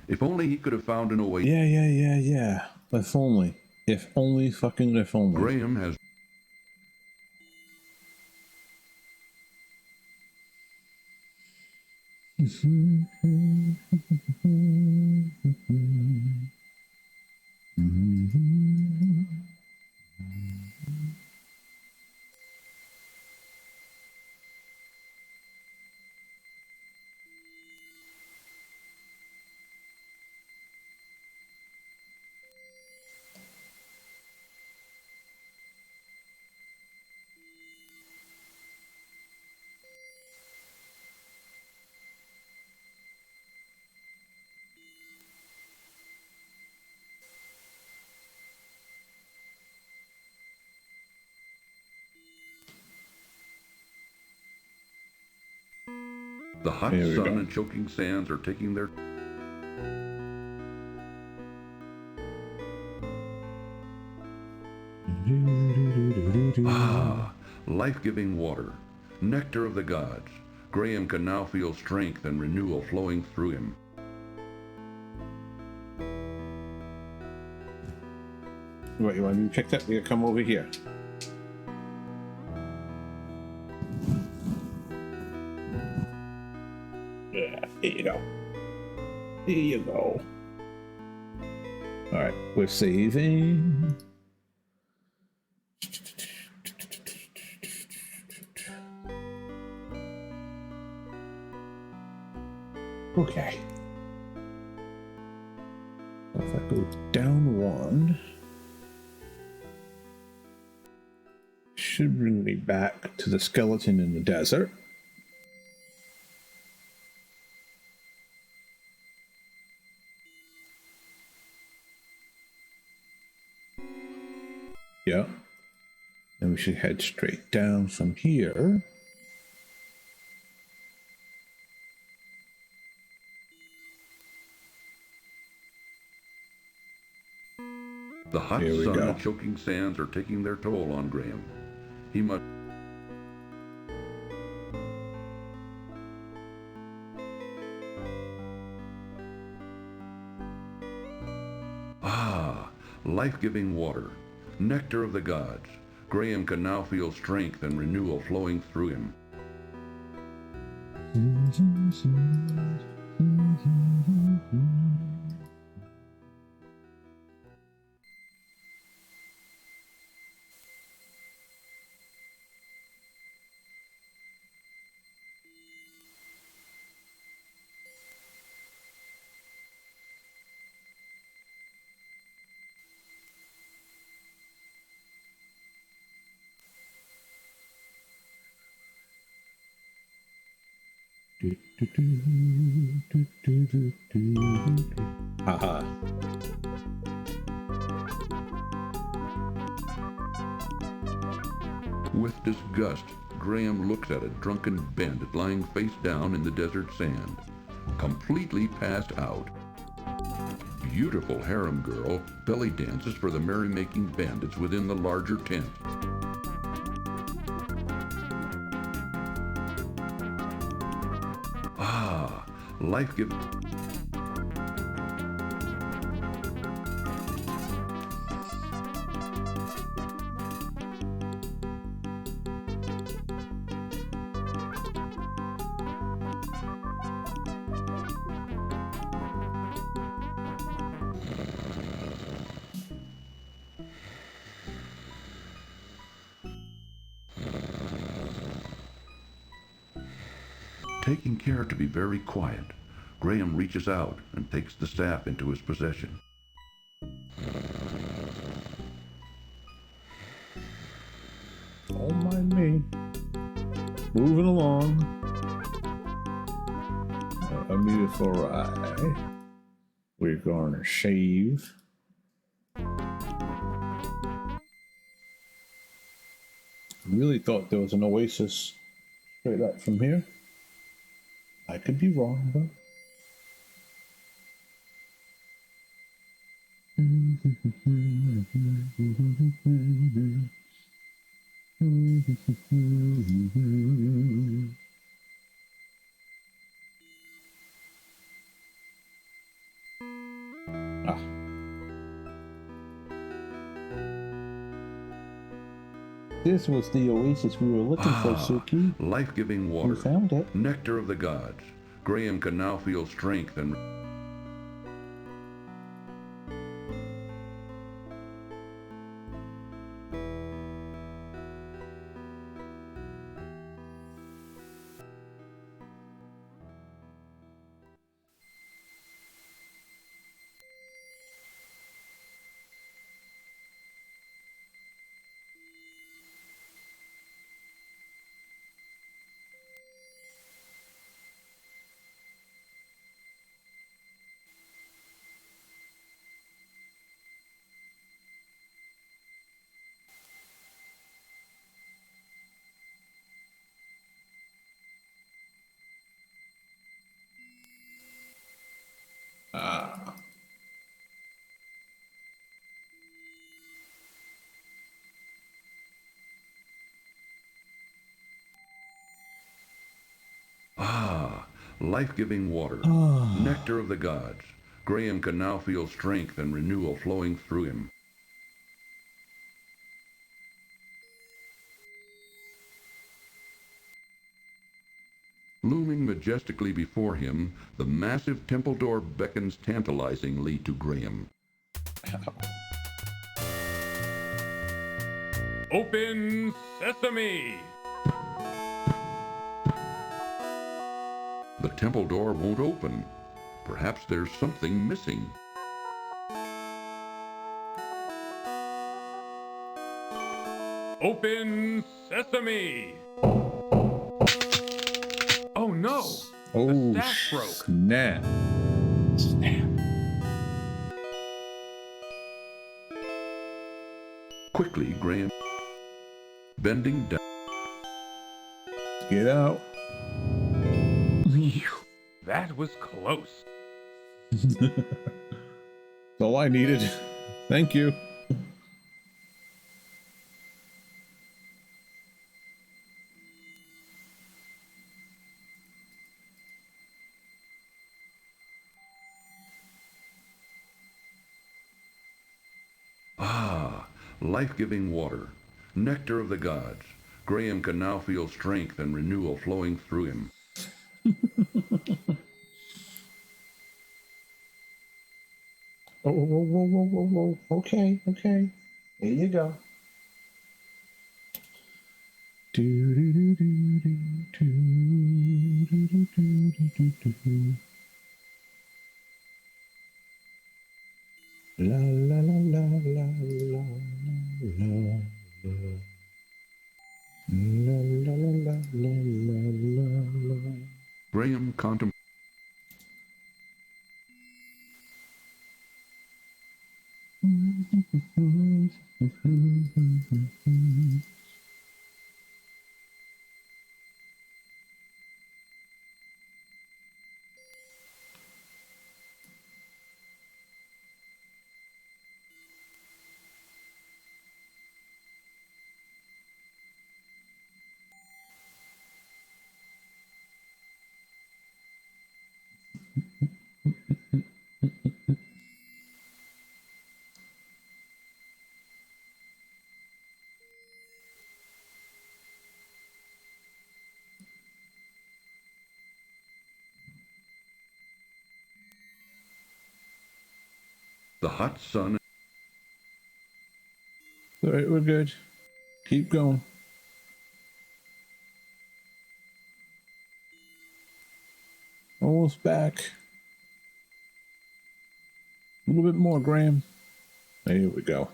If only he could have found an oasis. Yeah. If only. If only fucking if only. Graham has... The hot sun and choking sands are taking their... Ah, life-giving water, nectar of the gods. Graham can now feel strength and renewal flowing through him. What, you want to be picked up? You come over here. Yeah, here you go. Here you go. Alright, we're saving. Okay. If I go down 1, should bring me back to the skeleton in the desert. Yeah. Then we should head straight down from here. The hot sun and choking sands are taking their toll on Graham. He must... Ah, life-giving water, nectar of the gods. Graham can now feel strength and renewal flowing through him. Haha. With disgust, Graham looks at a drunken bandit lying face down in the desert sand, completely passed out. Beautiful harem girl belly dances for the merrymaking bandits within the larger tent. Ah, life-giving. Taking care to be very quiet, Graham reaches out and takes the staff into his possession. Don't mind me. Moving along. A beautiful eye. We're gonna shave. Really thought there was an oasis straight up from here. I could be wrong, though. Ah. This was the oasis we were looking for, Suki. Life-giving water. You found it. Nectar of the gods. Graham can now feel strength and... Life-giving water. Nectar of the gods. Graham can now feel strength and renewal flowing through him. Looming majestically before him, the massive temple door beckons tantalizingly to Graham. Open sesame! The temple door won't open. Perhaps there's something missing. Open sesame! Oh no! Oh, the staff broke. Snap. Snap. Quickly, Graham, bending down. Get out. That was close. That's all I needed. Thank you. Life-giving water. Nectar of the gods. Graham can now feel strength and renewal flowing through him. Whoa. Okay. Here you go. La la la la la la la la la la la la la la. Graham contemplated. The hot sun. All right, we're good. Keep going. Almost back. A little bit more, Graham. There we go.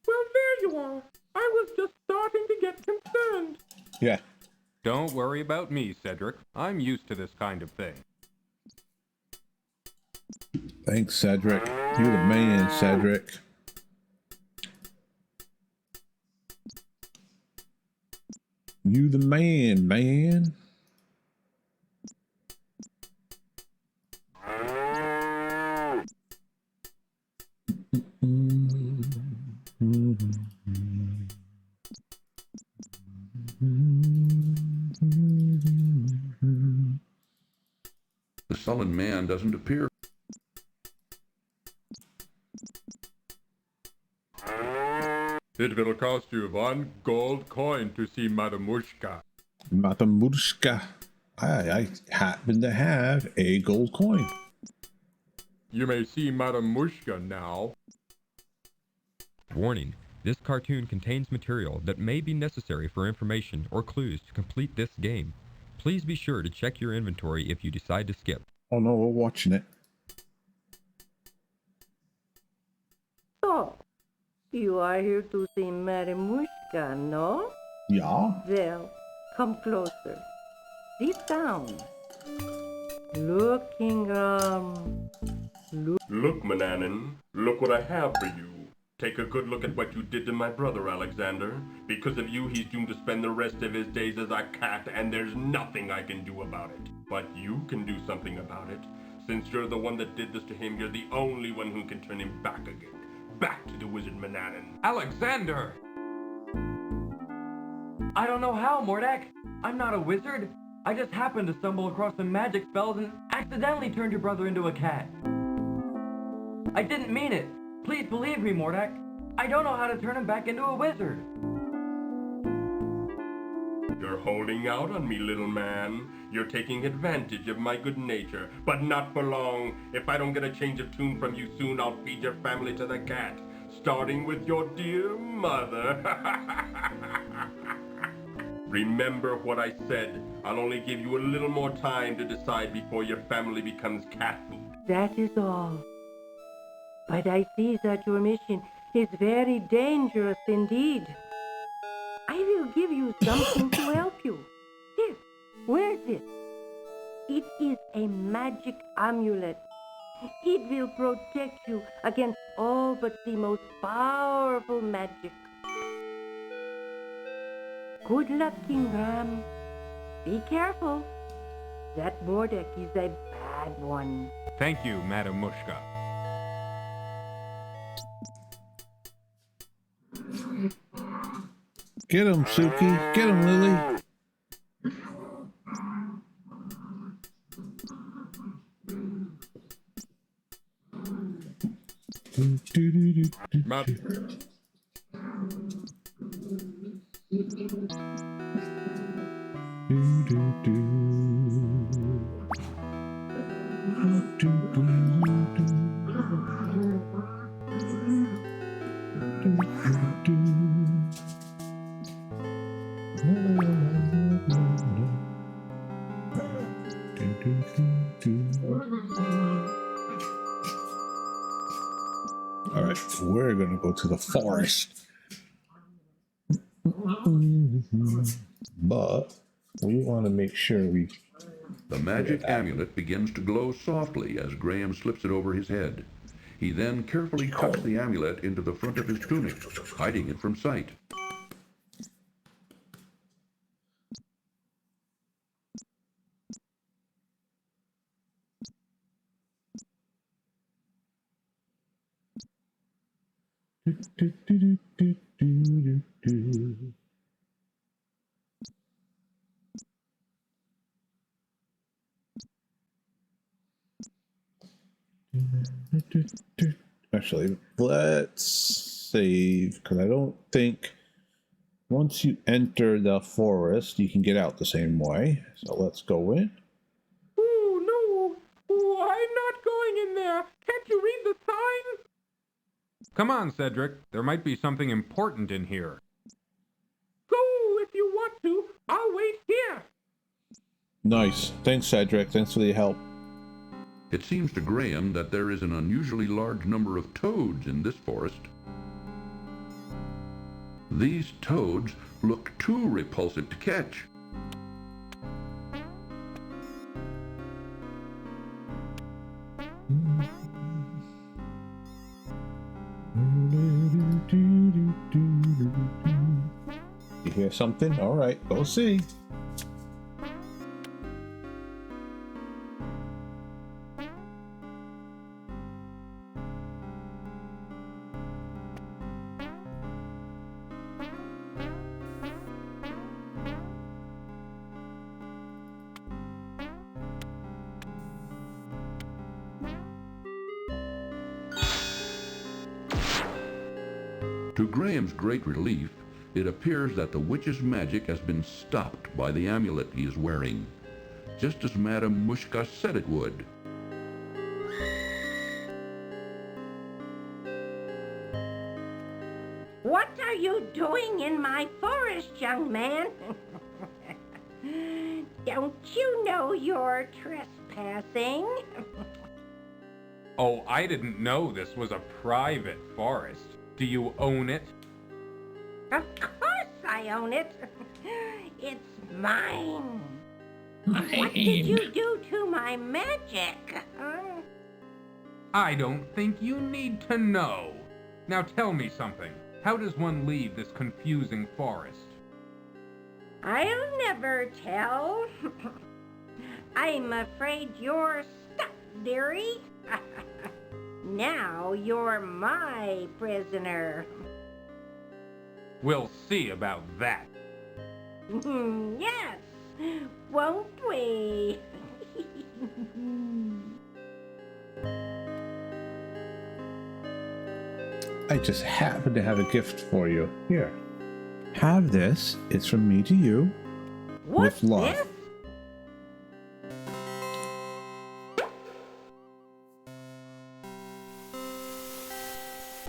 Well, there you are. I was just starting to get concerned. Yeah. Don't worry about me, Cedric. I'm used to this kind of thing. Thanks, Cedric. You're the man, Cedric. You the man, man. The sullen man doesn't appear. It will cost you 1 gold coin to see Madamushka. Matamushka. I happen to have a gold coin. You may see Madamushka now. Warning. This cartoon contains material that may be necessary for information or clues to complete this game. Please be sure to check your inventory if you decide to skip. Oh no, we're watching it. So, you are here to see Madamushka, no? Yeah. Well, come closer. Sit down. Look, Ingram. Look, Manannan. Look what I have for you. Take a good look at what you did to my brother, Alexander. Because of you, he's doomed to spend the rest of his days as a cat, and there's nothing I can do about it. But you can do something about it. Since you're the one that did this to him, you're the only one who can turn him back again. Back to the wizard Manannan. Alexander! I don't know how, Mordak. I'm not a wizard. I just happened to stumble across some magic spells and accidentally turned your brother into a cat. I didn't mean it. Please believe me, Mordak. I don't know how to turn him back into a wizard. You're holding out on me, little man. You're taking advantage of my good nature. But not for long. If I don't get a change of tune from you soon, I'll feed your family to the cat. Starting with your dear mother. Remember what I said. I'll only give you a little more time to decide before your family becomes cat food. That is all. But I see that your mission is very dangerous indeed. I will give you something to help you. Here, wear this. It is a magic amulet. It will protect you against all but the most powerful magic. Good luck, Ingram. Be careful. That Mordak is a bad one. Thank you, Madam Mushka. Get him, Suki. Get him, Lily. All right, we're gonna go to the forest. But we want to make sure we... The magic amulet begins to glow softly as Graham slips it over his head. He then carefully tucks the amulet into the front of his tunic, hiding it from sight. Actually, let's save, because I don't think once you enter the forest, you can get out the same way. So let's go in. Oh, no. Oh, I'm not going in there. Can't you read the sign? Come on, Cedric. There might be something important in here. Go if you want to. I'll wait here. Nice. Thanks, Cedric. Thanks for the help. It seems to Graham that there is an unusually large number of toads in this forest. These toads look too repulsive to catch. You hear something? All right, go see. To Graham's great relief, it appears that the witch's magic has been stopped by the amulet he is wearing, just as Madame Mushka said it would. What are you doing in my forest, young man? Don't you know you're trespassing? Oh, I didn't know this was a private forest. Do you own it? Of course I own it. It's mine. What did you do to my magic? I don't think you need to know. Now tell me something. How does one leave this confusing forest? I'll never tell. I'm afraid you're stuck, dearie. Now you're my prisoner. We'll see about that. Yes, won't we? I just happen to have a gift for you. Here. Have this. It's from me to you. What's with love. this?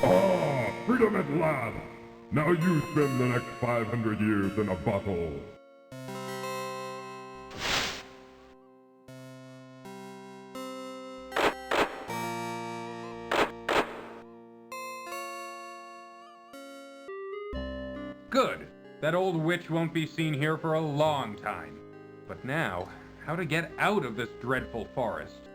Ah, freedom at last! Now you spend the next 500 years in a bottle. Good. That old witch won't be seen here for a long time. But now, how to get out of this dreadful forest?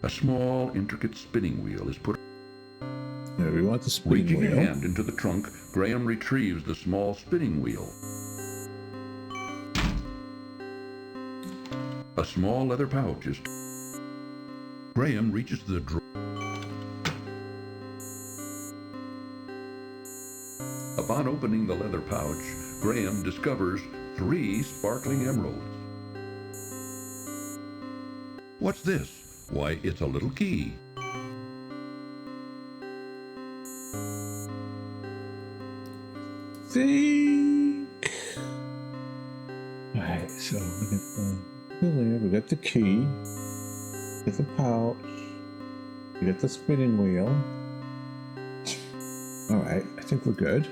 A small, intricate spinning wheel is put. Yeah, we want the spinning Reaching wheel. a hand into the trunk, Graham retrieves the small spinning wheel. A small leather pouch is. Graham reaches the drawer. Upon opening the leather pouch, Graham discovers 3 sparkling emeralds. What's this? Why, it's a little key. Think. Alright, so we get the pillar, we got the key, get the pouch, we got the spinning wheel. Alright, I think we're good.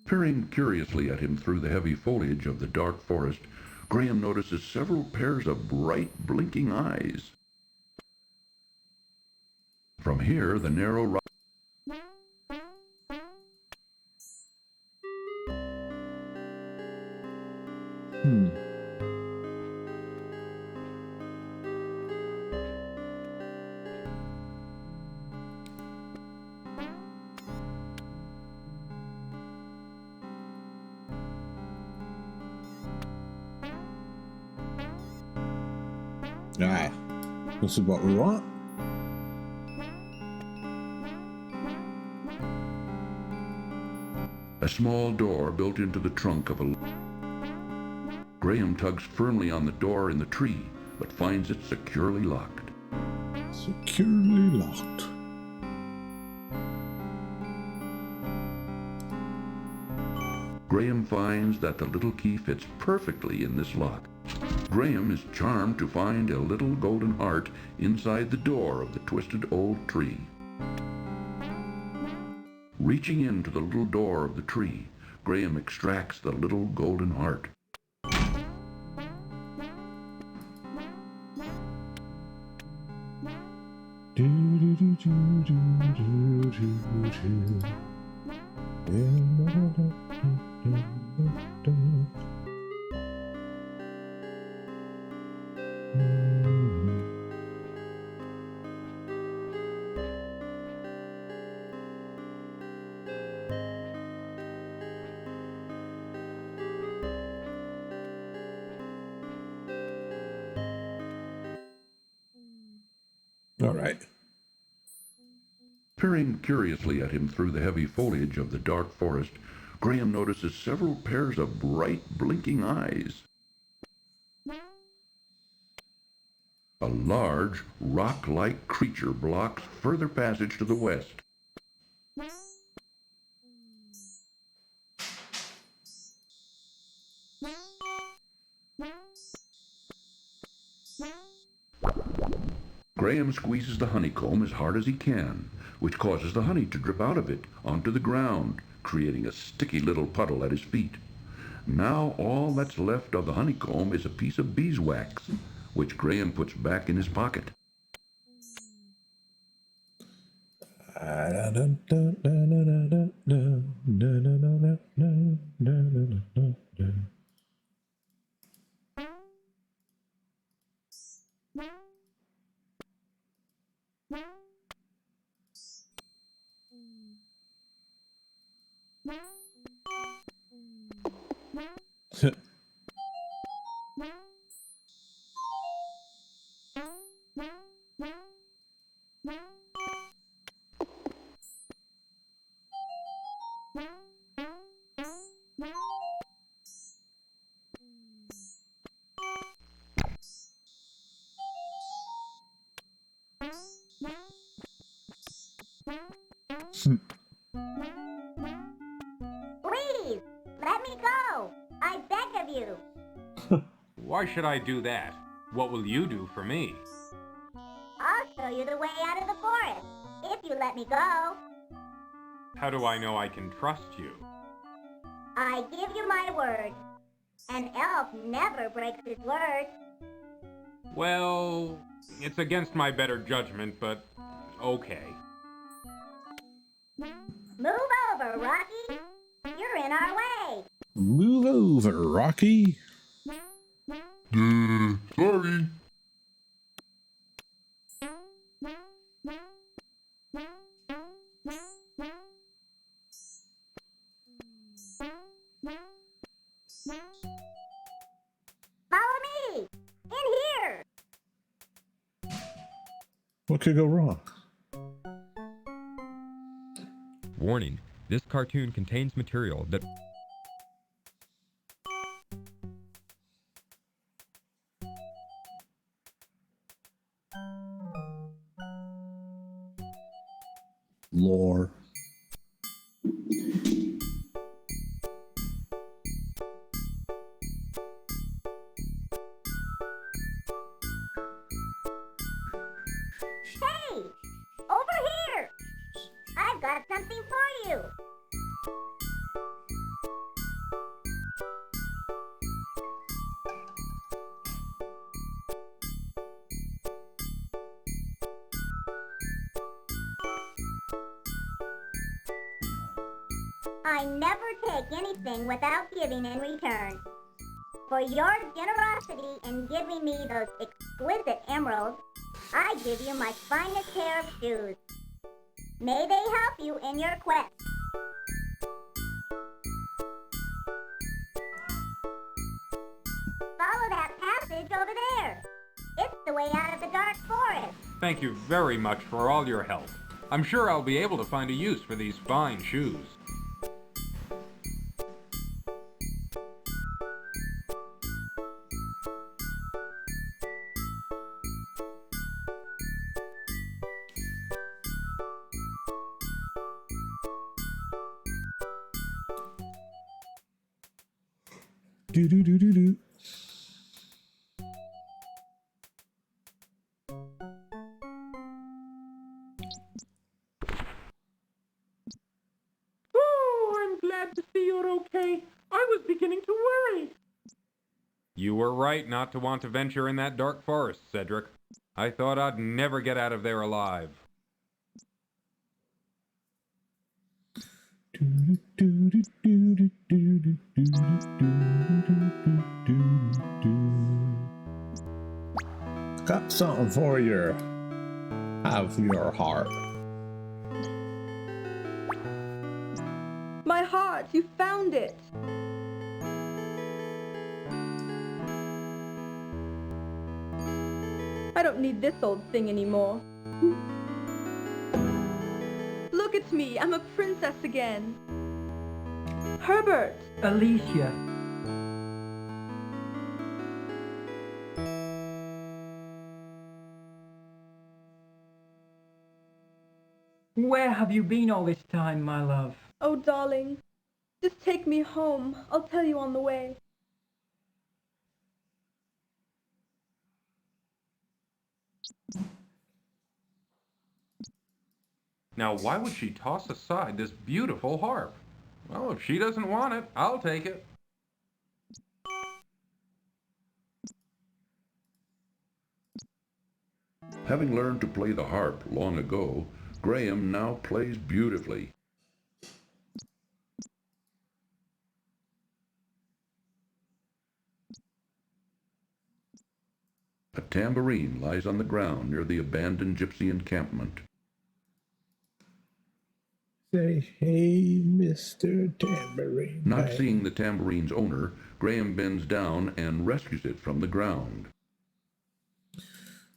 Peering curiously at him through the heavy foliage of the dark forest, Graham notices several pairs of bright, blinking eyes. From here, the narrow rock... Alright, this is what we want. A small door built into the trunk of a... Graham tugs firmly on the door in the tree, but finds it securely locked. Securely locked. Graham finds that the little key fits perfectly in this lock. Graham is charmed to find a little golden heart inside the door of the twisted old tree. Reaching into the little door of the tree, Graham extracts the little golden heart. All right. Peering curiously at him through the heavy foliage of the dark forest, Graham notices several pairs of bright, blinking eyes. A large, rock-like creature blocks further passage to the west. Graham squeezes the honeycomb as hard as he can, which causes the honey to drip out of it onto the ground, creating a sticky little puddle at his feet. Now all that's left of the honeycomb is a piece of beeswax, which Graham puts back in his pocket. Please, let me go. I beg of you. Why should I do that? What will you do for me? I'll show you the way out of the forest, if you let me go. How do I know I can trust you? I give you my word. An elf never breaks his word. Well, it's against my better judgment, but okay. Move over, Rocky. You're in our way. Move over, Rocky. Sorry. Follow me. In here. What could go wrong? Warning, this cartoon contains material that... Lore. Hey! Over here! I've got something for you! I never take anything without giving in return. For your generosity in giving me those exquisite emeralds, I give you my finest pair of shoes. May they help you in your quest. Follow that passage over there. It's the way out of the dark forest. Thank you very much for all your help. I'm sure I'll be able to find a use for these fine shoes. Do do do do do. Oh, I'm glad to see you're okay. I was beginning to worry. You were right not to want to venture in that dark forest, Cedric. I thought I'd never get out of there alive. Got something for you. Have your heart. My heart, you found it. I don't need this old thing anymore. Look at me, I'm a princess again. Herbert! Alicia. Where have you been all this time, my love? Oh, darling, just take me home. I'll tell you on the way. Now, why would she toss aside this beautiful harp? Well, if she doesn't want it, I'll take it. Having learned to play the harp long ago, Graham now plays beautifully. A tambourine lies on the ground near the abandoned gypsy encampment. Say, hey, Mr. Tambourine. Not seeing the tambourine's owner, Graham bends down and rescues it from the ground.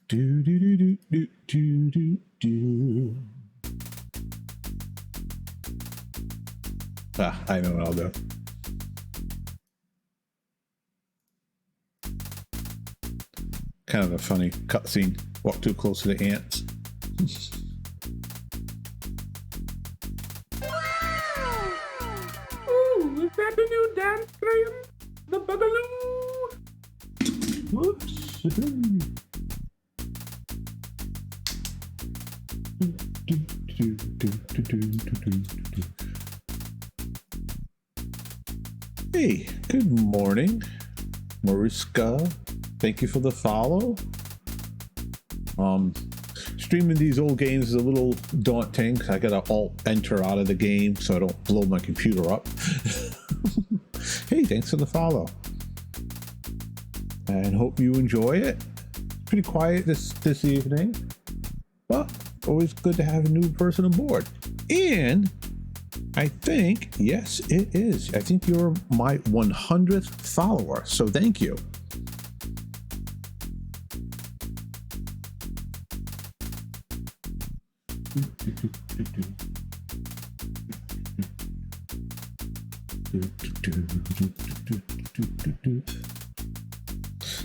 Do do do do do do do do. Ah, I know what I'll do. Kind of a funny cutscene. Walk too close to the ants. Ooh, is that a new dance, Graham? The Boogaloo? Whoops. Hey, good morning, Mariska. Thank you for the follow. Streaming these old games is a little daunting. I gotta alt enter out of the game so I don't blow my computer up. Hey, thanks for the follow. And hope you enjoy it. Pretty quiet this evening, but always good to have a new person on board. And I think, yes, it is. I think you're my 100th follower, so thank you.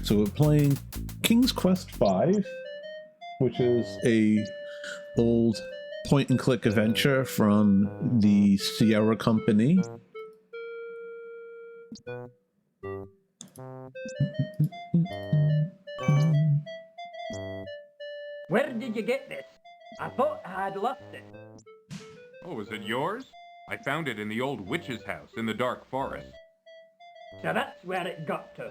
So we're playing King's Quest V, which is a old point and click adventure from the Sierra Company. Where did you get this? I thought I had lost it. Oh, is it yours? I found it in the old witch's house in the dark forest. So that's where it got to.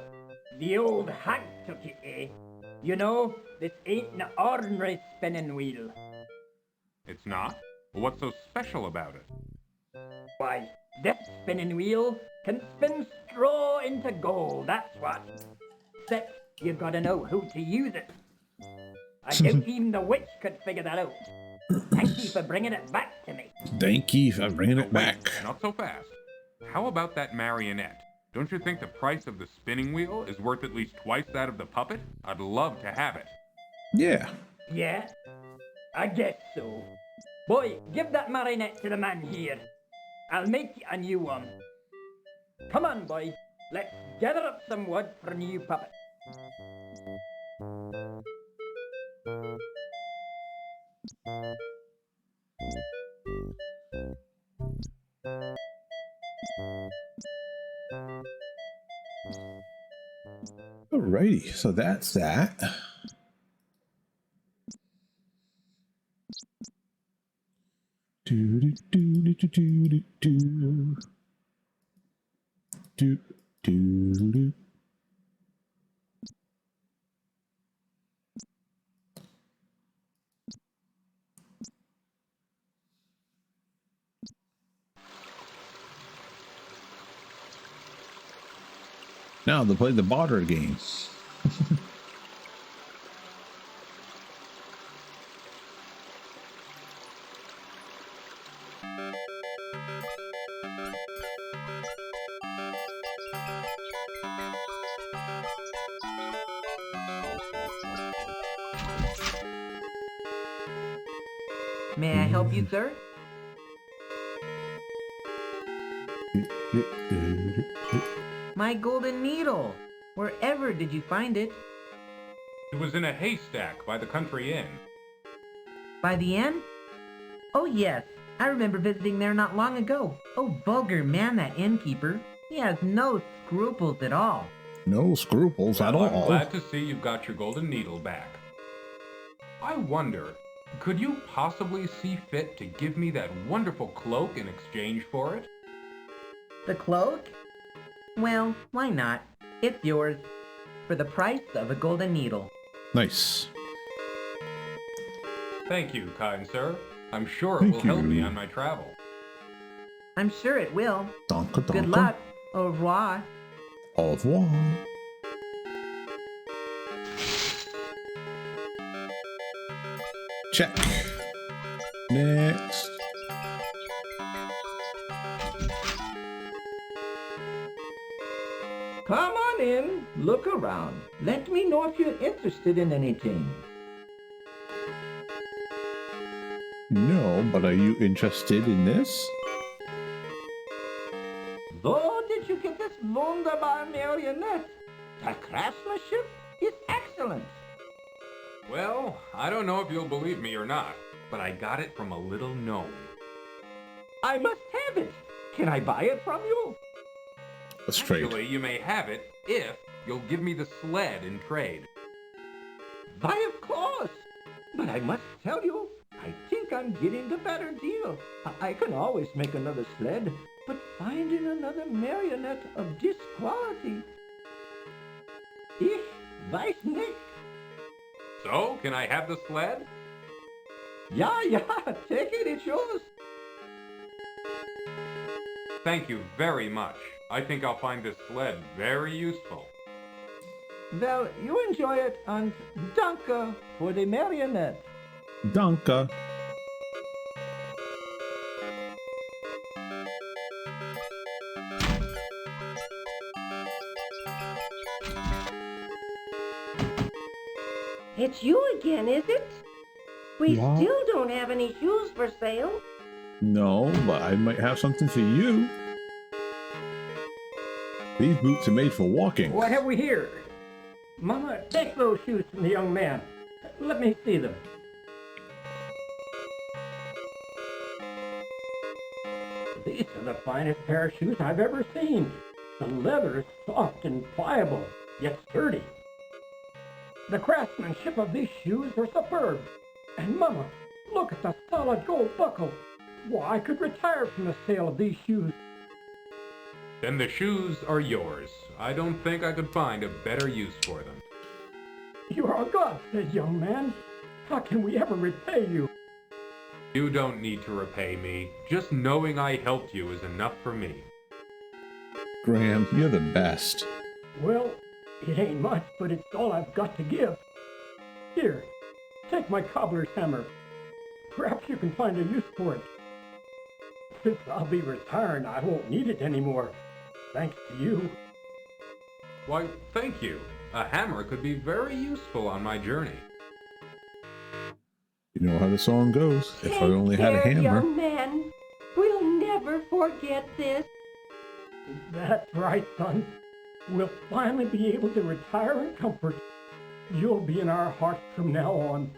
The old hag took it, eh? You know, this ain't an ordinary spinning wheel. It's not? Well, what's so special about it? Why, this spinning wheel can spin straw into gold, that's what. Except you've got to know how to use it. I doubt even the witch could figure that out. Thank you for bringing it back to me. Thank you for bringing it back. Not so fast. How about that marionette? Don't you think the price of the spinning wheel is worth at least twice that of the puppet? I'd love to have it. Yeah. Yeah? I guess so. Boy, give that marionette to the man here. I'll make you a new one. Come on, boy. Let's gather up some wood for a new puppet. Alrighty, so that's that. Do do do do do do do do do. Now to play the barter game. May I help you, sir? My golden needle! Wherever did you find it? It was in a haystack by the country inn. By the inn? Oh yes, I remember visiting there not long ago. Oh, vulgar man, that innkeeper. He has no scruples at all. No scruples at Well, all. I'm glad to see you've got your golden needle back. I wonder, could you possibly see fit to give me that wonderful cloak in exchange for it? The cloak? Well, why not? It's yours. For the price of a golden needle. Nice. Thank you, kind sir. I'm sure it will help me on my travel. I'm sure it will. Donka, donka. Good luck. Au revoir. Au revoir. Check. Next. Come on in, look around. Let me know if you're interested in anything. No, but are you interested in this? Though did you get this wunderbar marionette? The craftsmanship is excellent. Well, I don't know if you'll believe me or not, but I got it from a little gnome. I must have it. Can I buy it from you? Let's trade. Actually, you may have it if you'll give me the sled in trade. Why, of course. But I must tell you, I think I'm getting the better deal. I can always make another sled, but finding another marionette of this quality... Ich weiß nicht. So, can I have the sled? Yeah, take it, it's yours. Thank you very much. I think I'll find this sled very useful. Well, you enjoy it, and danke for the marionette. Danke. It's you again, is it? We Yeah. still don't have any shoes for sale. No, but I might have something for you. These boots are made for walking. What have we here? Mama, take those shoes from the young man. Let me see them. These are the finest pair of shoes I've ever seen. The leather is soft and pliable, yet sturdy. The craftsmanship of these shoes are superb. And Mama, look at the solid gold buckle. Why, I could retire from the sale of these shoes. Then the shoes are yours. I don't think I could find a better use for them. You are a godsend, young man. How can we ever repay you? You don't need to repay me. Just knowing I helped you is enough for me. Graham, you're the best. Well, it ain't much, but it's all I've got to give. Here, take my cobbler's hammer. Perhaps you can find a use for it. Since I'll be retiring, I won't need it anymore. Thanks to you. Why, thank you. A hammer could be very useful on my journey. You know how the song goes. If I only had a Take care, hammer. young man. We'll never forget this. That's right, son. We'll finally be able to retire in comfort. You'll be in our hearts from now on.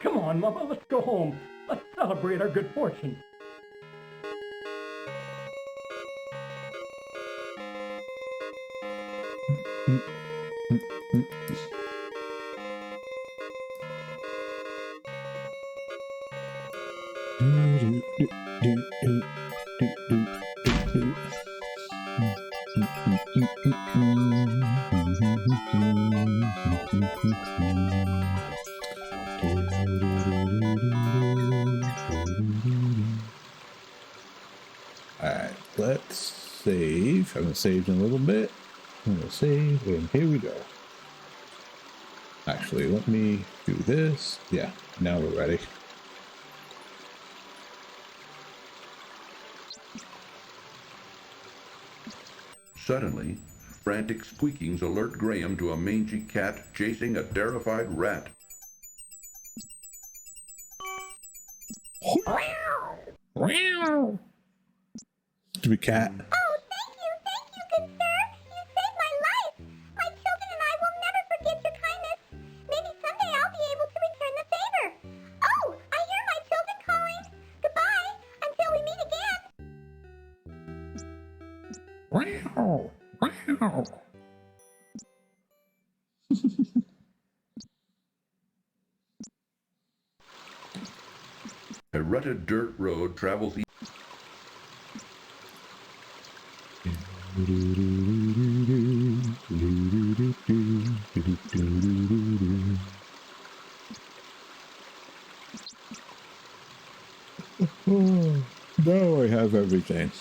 Come on, Mama, let's go home. Let's celebrate our good fortune. Alright, let's save. I haven't saved in a little bit. I'm gonna save, and here we go. Actually, let me do this. Yeah, now we're ready. Suddenly, frantic squeakings alert Graham to a mangy cat chasing a terrified rat. Stupid cat. Oh, thank you, good sir. You saved my life. My children and I will never forget your kindness. Maybe someday I'll be able to return the favor. Oh, I hear my children calling. Goodbye, until we meet again. Wow. Wow. A rutted dirt road travels Oh, now I have everything.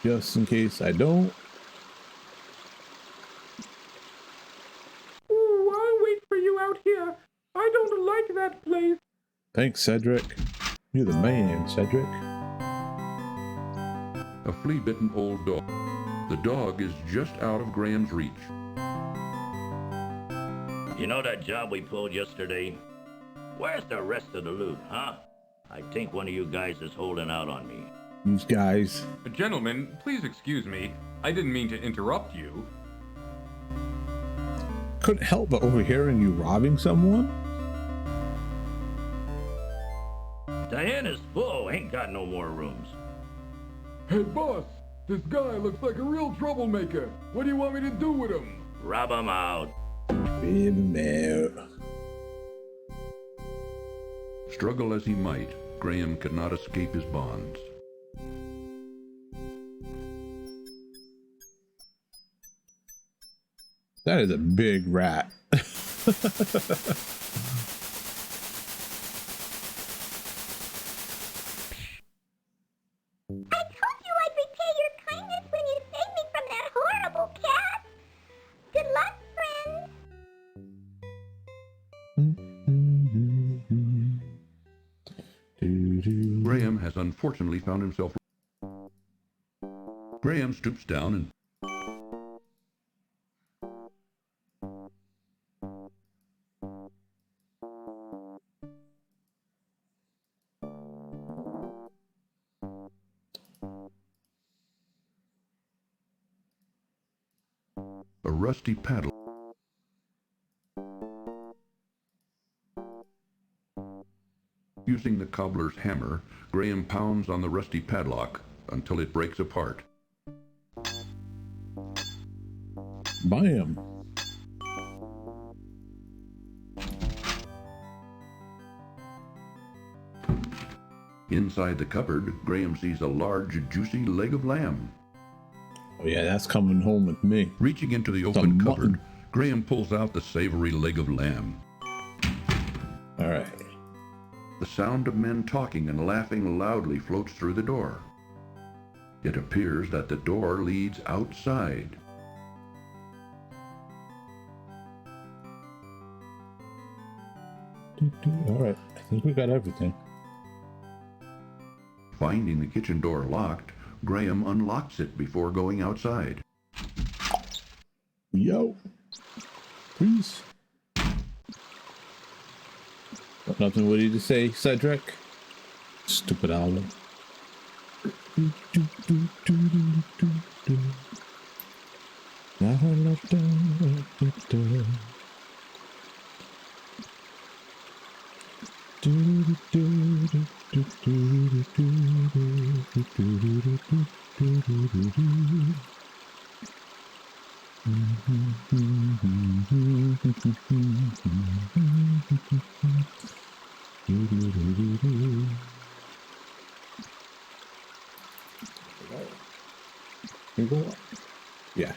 Just in case I don't. Ooh, I'll wait for you out here. I don't like that place. Thanks, Cedric. You're the man, Cedric. a flea-bitten old dog. The dog is just out of Graham's reach. You know that job we pulled yesterday? Where's the rest of the loot, huh? I think one of you guys is holding out on me. These guys. Gentlemen, please excuse me. I didn't mean to interrupt you. Couldn't help but overhearing you robbing someone. Diana's full, ain't got no more rooms. Hey, boss, this guy looks like a real troublemaker. What do you want me to do with him? Rob him out. Struggle as he might, Graham could not escape his bonds. That is a big rat. I told you I'd repay your kindness when you saved me from that horrible cat. Good luck, friends. Graham has unfortunately found himself. Graham stoops down and a rusty paddle. Using the cobbler's hammer, Graham pounds on the rusty padlock until it breaks apart. Bam. Inside the cupboard, Graham sees a large, juicy leg of lamb. Oh yeah, that's coming home with me. Reaching into the open cupboard, Graham pulls out the savory leg of lamb. All right. The sound of men talking and laughing loudly floats through the door. It appears that the door leads outside. All right, I think we got everything. Finding the kitchen door locked, Graham unlocks it before going outside. Yo. Please. Got nothing witty to say, Cedric. Stupid owl. Yeah.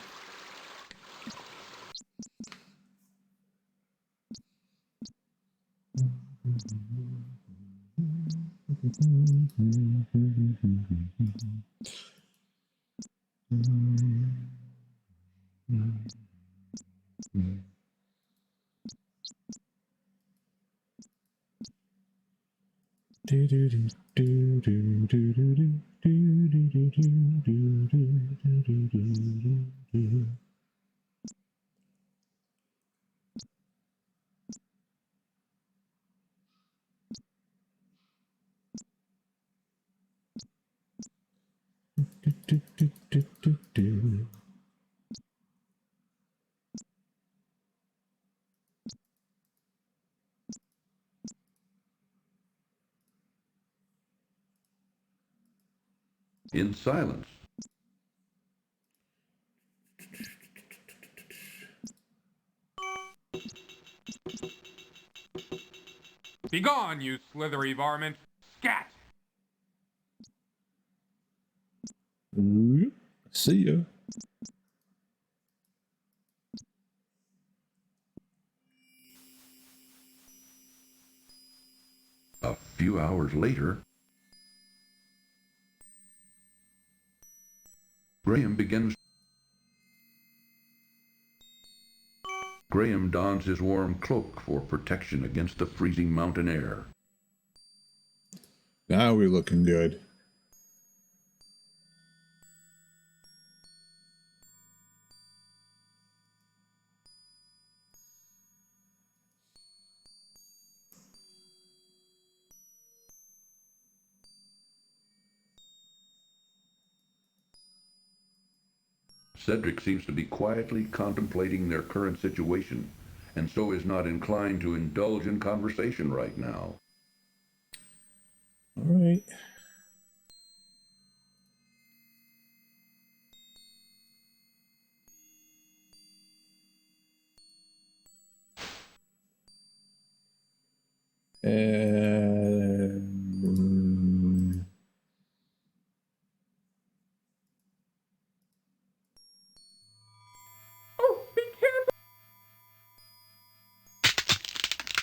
In silence, Begone, you slithery varmint! Scat! See ya. a few hours later, Graham dons his warm cloak for protection against the freezing mountain air. Now we're looking good. Cedric seems to be quietly contemplating their current situation, and so is not inclined to indulge in conversation right now. All right.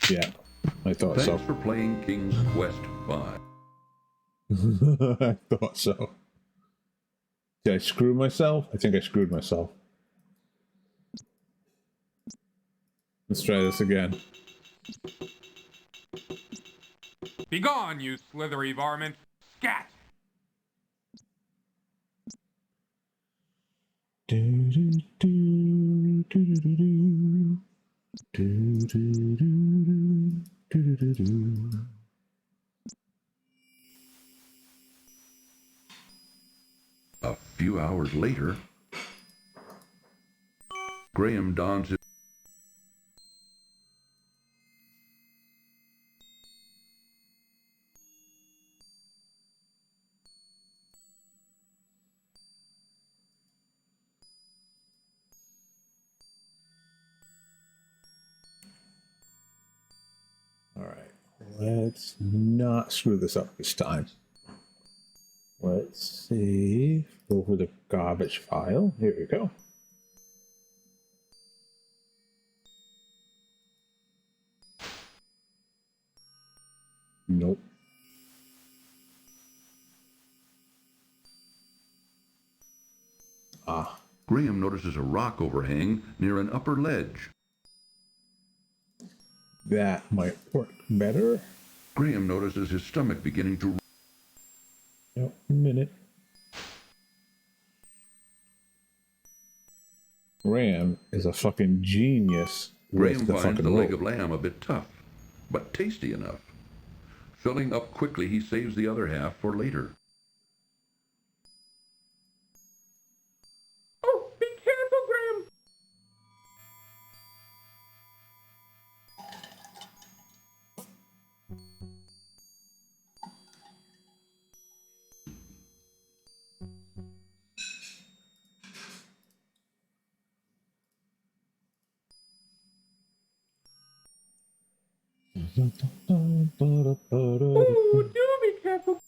Yeah, I thought so. Thanks for playing King's Quest V. I thought so. Did I screw myself? I think I screwed myself. Let's try this again. Begone, you slithery varmint! Scat! A few hours later, Graham dons his let's not screw this up this time. Let's see. Go for the garbage file. Here we go. Nope. Ah. Graham notices a rock overhang near an upper ledge. That might work better. Graham notices his stomach beginning to... Yep, a minute. Graham is a fucking genius. Graham with the finds fucking the leg rope. of lamb a bit tough, but tasty enough. Filling up quickly, he saves the other half for later. Oh, be careful, Graham! Ooh, do be careful.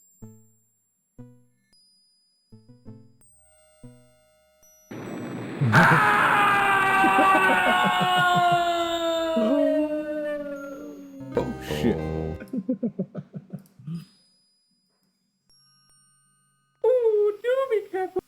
Oh, shit. Ooh, do be careful.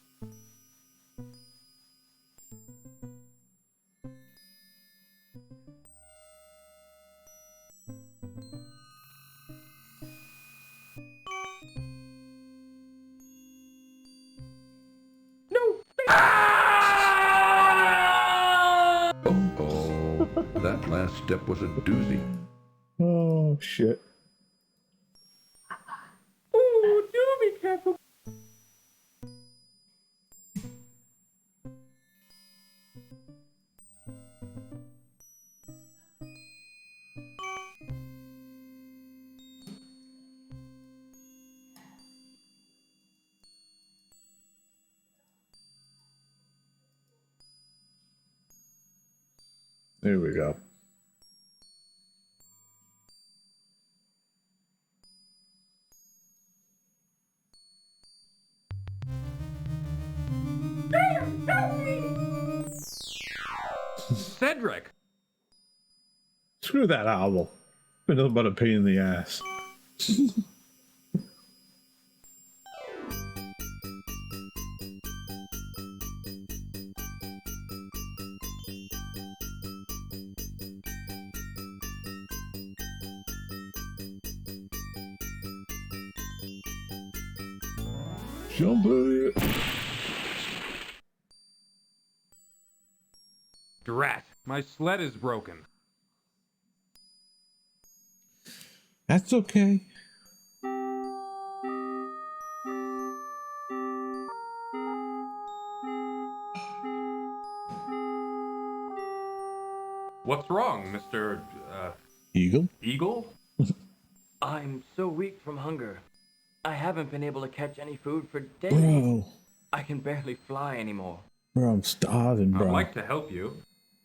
No. Oh, that last step was a doozy. Oh, shit. Ooh, do be careful. There we go. Graham, help me! Cedric! Screw that owl. Been nothing but a pain in the ass. Jump it. Drat, my sled is broken. That's okay. What's wrong, Mr. Eagle? Eagle? I'm so weak from hunger. I haven't been able to catch any food for days. Bro. I can barely fly anymore. Bro, I'm starving, bro. I'd like to help you.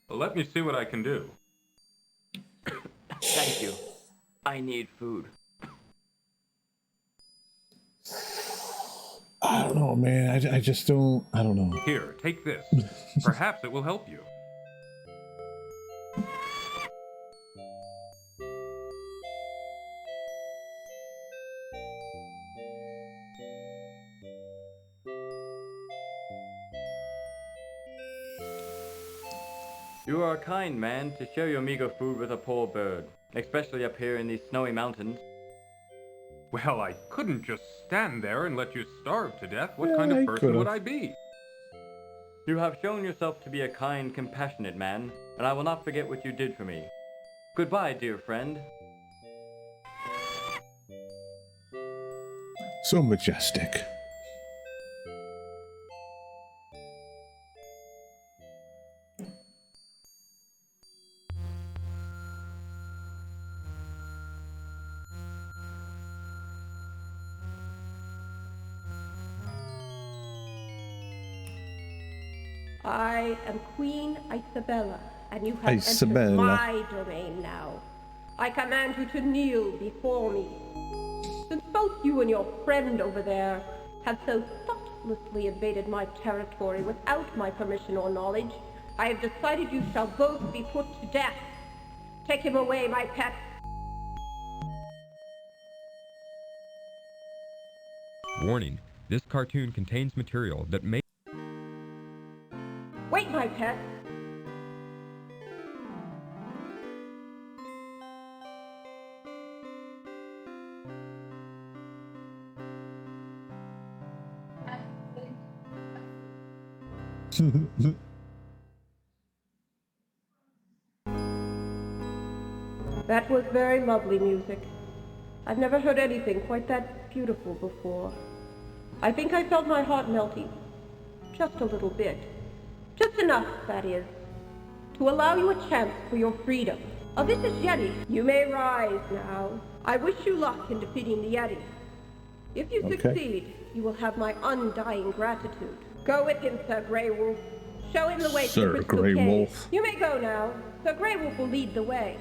Let me see what I can do. Thank you. I need food. I don't know, man. I just don't... I don't know. Here, take this. Perhaps it will help you. You are a kind man to share your meager food with a poor bird, especially up here in these snowy mountains. Well, I couldn't just stand there and let you starve to death. What Yeah, kind I of person could've. would I be? You have shown yourself to be a kind, compassionate man, and I will not forget what you did for me. Goodbye, dear friend. So majestic. I am Queen Isabella, and you have Isabella. entered my domain now. I command you to kneel before me. Since both you and your friend over there have so thoughtlessly invaded my territory without my permission or knowledge, I have decided you shall both be put to death. Take him away, my pet. Warning, this cartoon contains material that may... Wait, my pet. That was very lovely music. I've never heard anything quite that beautiful before. I think I felt my heart melting. Just a little bit. Just enough, that is, to allow you a chance for your freedom. Oh, this is Yeti. You may rise now. I wish you luck in defeating the Yeti. If you succeed, you will have my undying gratitude. Go with him, Sir Grey Wolf. Show him the way to the Crystal Grey Cave. Wolf. You may go now. Sir Grey Wolf will lead the way.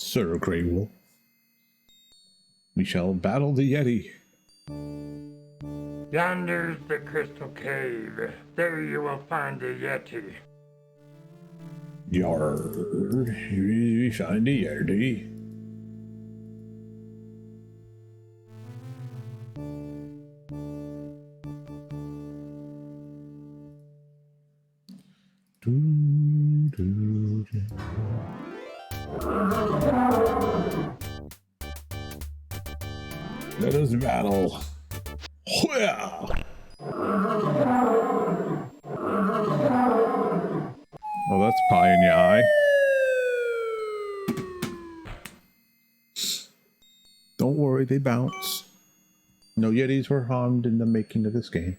Sir Grey Wolf. We shall battle the Yeti. Yonder's the Crystal Cave. There you will find the Yeti. Yard. We find the Yeti. Let us battle. Hoya! Well, that's pie in your eye. Don't worry, they bounce. No Yetis were harmed in the making of this game.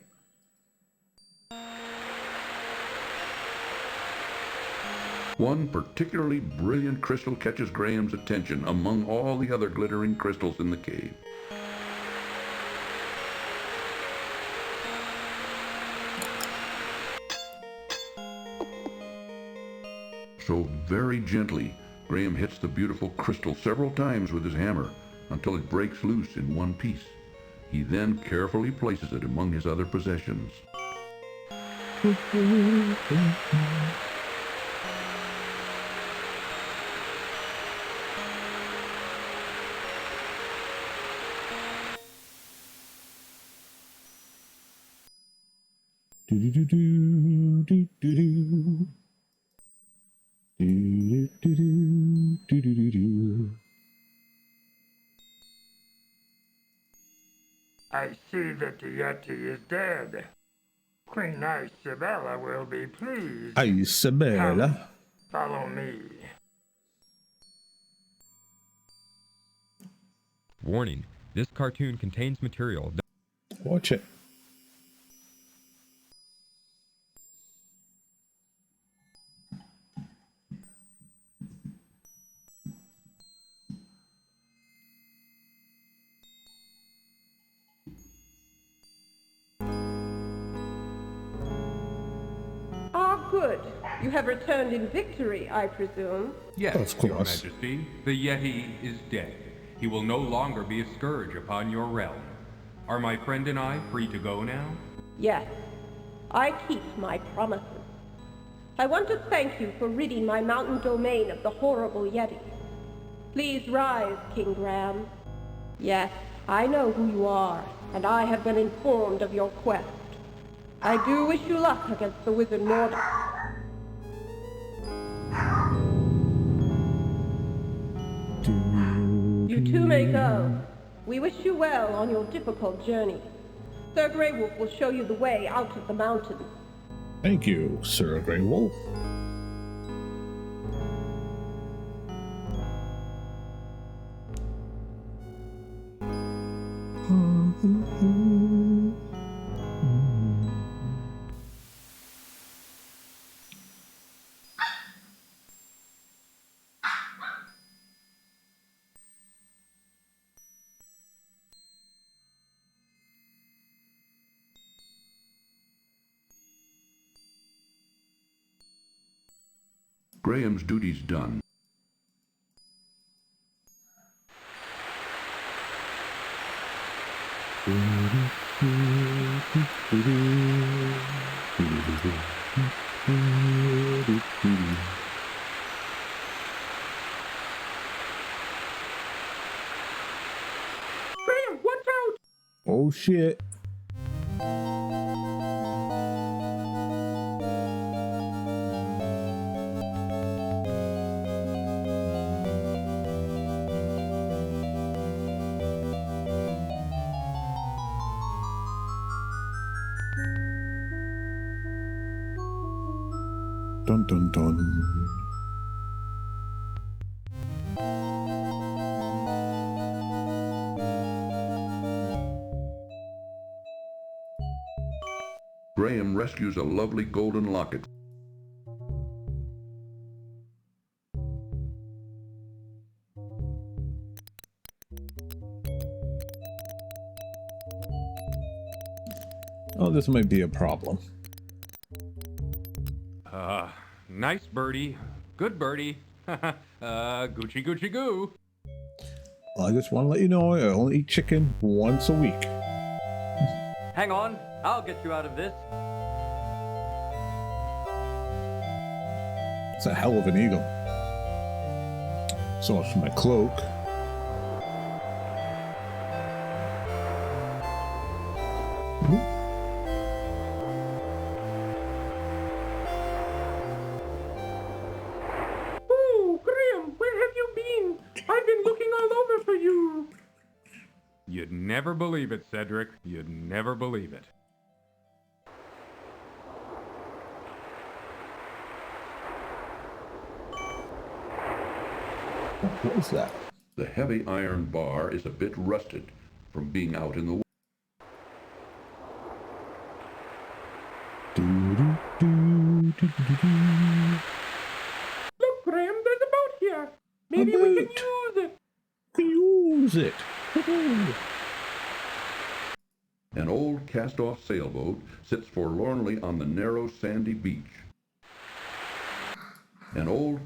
One particularly brilliant crystal catches Graham's attention among all the other glittering crystals in the cave. So very gently, Graham hits the beautiful crystal several times with his hammer until it breaks loose in one piece. He then carefully places it among his other possessions. I see that the Yeti is dead. Queen Isabella will be pleased. Isabella. Come, follow me. Warning, this cartoon contains material that... Watch it. Good. You have returned in victory, I presume. Yes, Of Your course. Majesty. The Yeti is dead. He will no longer be a scourge upon your realm. Are my friend and I free to go now? Yes. I keep my promises. I want to thank you for ridding my mountain domain of the horrible Yeti. Please rise, King Graham. Yes, I know who you are, and I have been informed of your quest. I do wish you luck against the wizard Mordok. You two may go. We wish you well on your difficult journey. Sir Grey Wolf will show you the way out of the mountains. Thank you, Sir Grey Wolf. Graham's duty's done. Graham, watch out! Oh shit. Dun dun dun. Graham rescues a lovely golden locket. Oh, this might be a problem. Nice birdie. Good birdie. Gucci Gucci Goo. Well, I just want to let you know I only eat chicken once a week. Hang on, I'll get you out of this. It's a hell of an eagle. So it's my cloak. Oh, Graham, where have you been? I've been looking all over for you. You'd never believe it, Cedric. You'd never believe it. What was that? The heavy iron bar is a bit rusted from being out in the wind. Look, Graham, there's a boat here. Maybe we can use it. Use it. An old cast-off sailboat sits forlornly on the narrow sandy beach. An old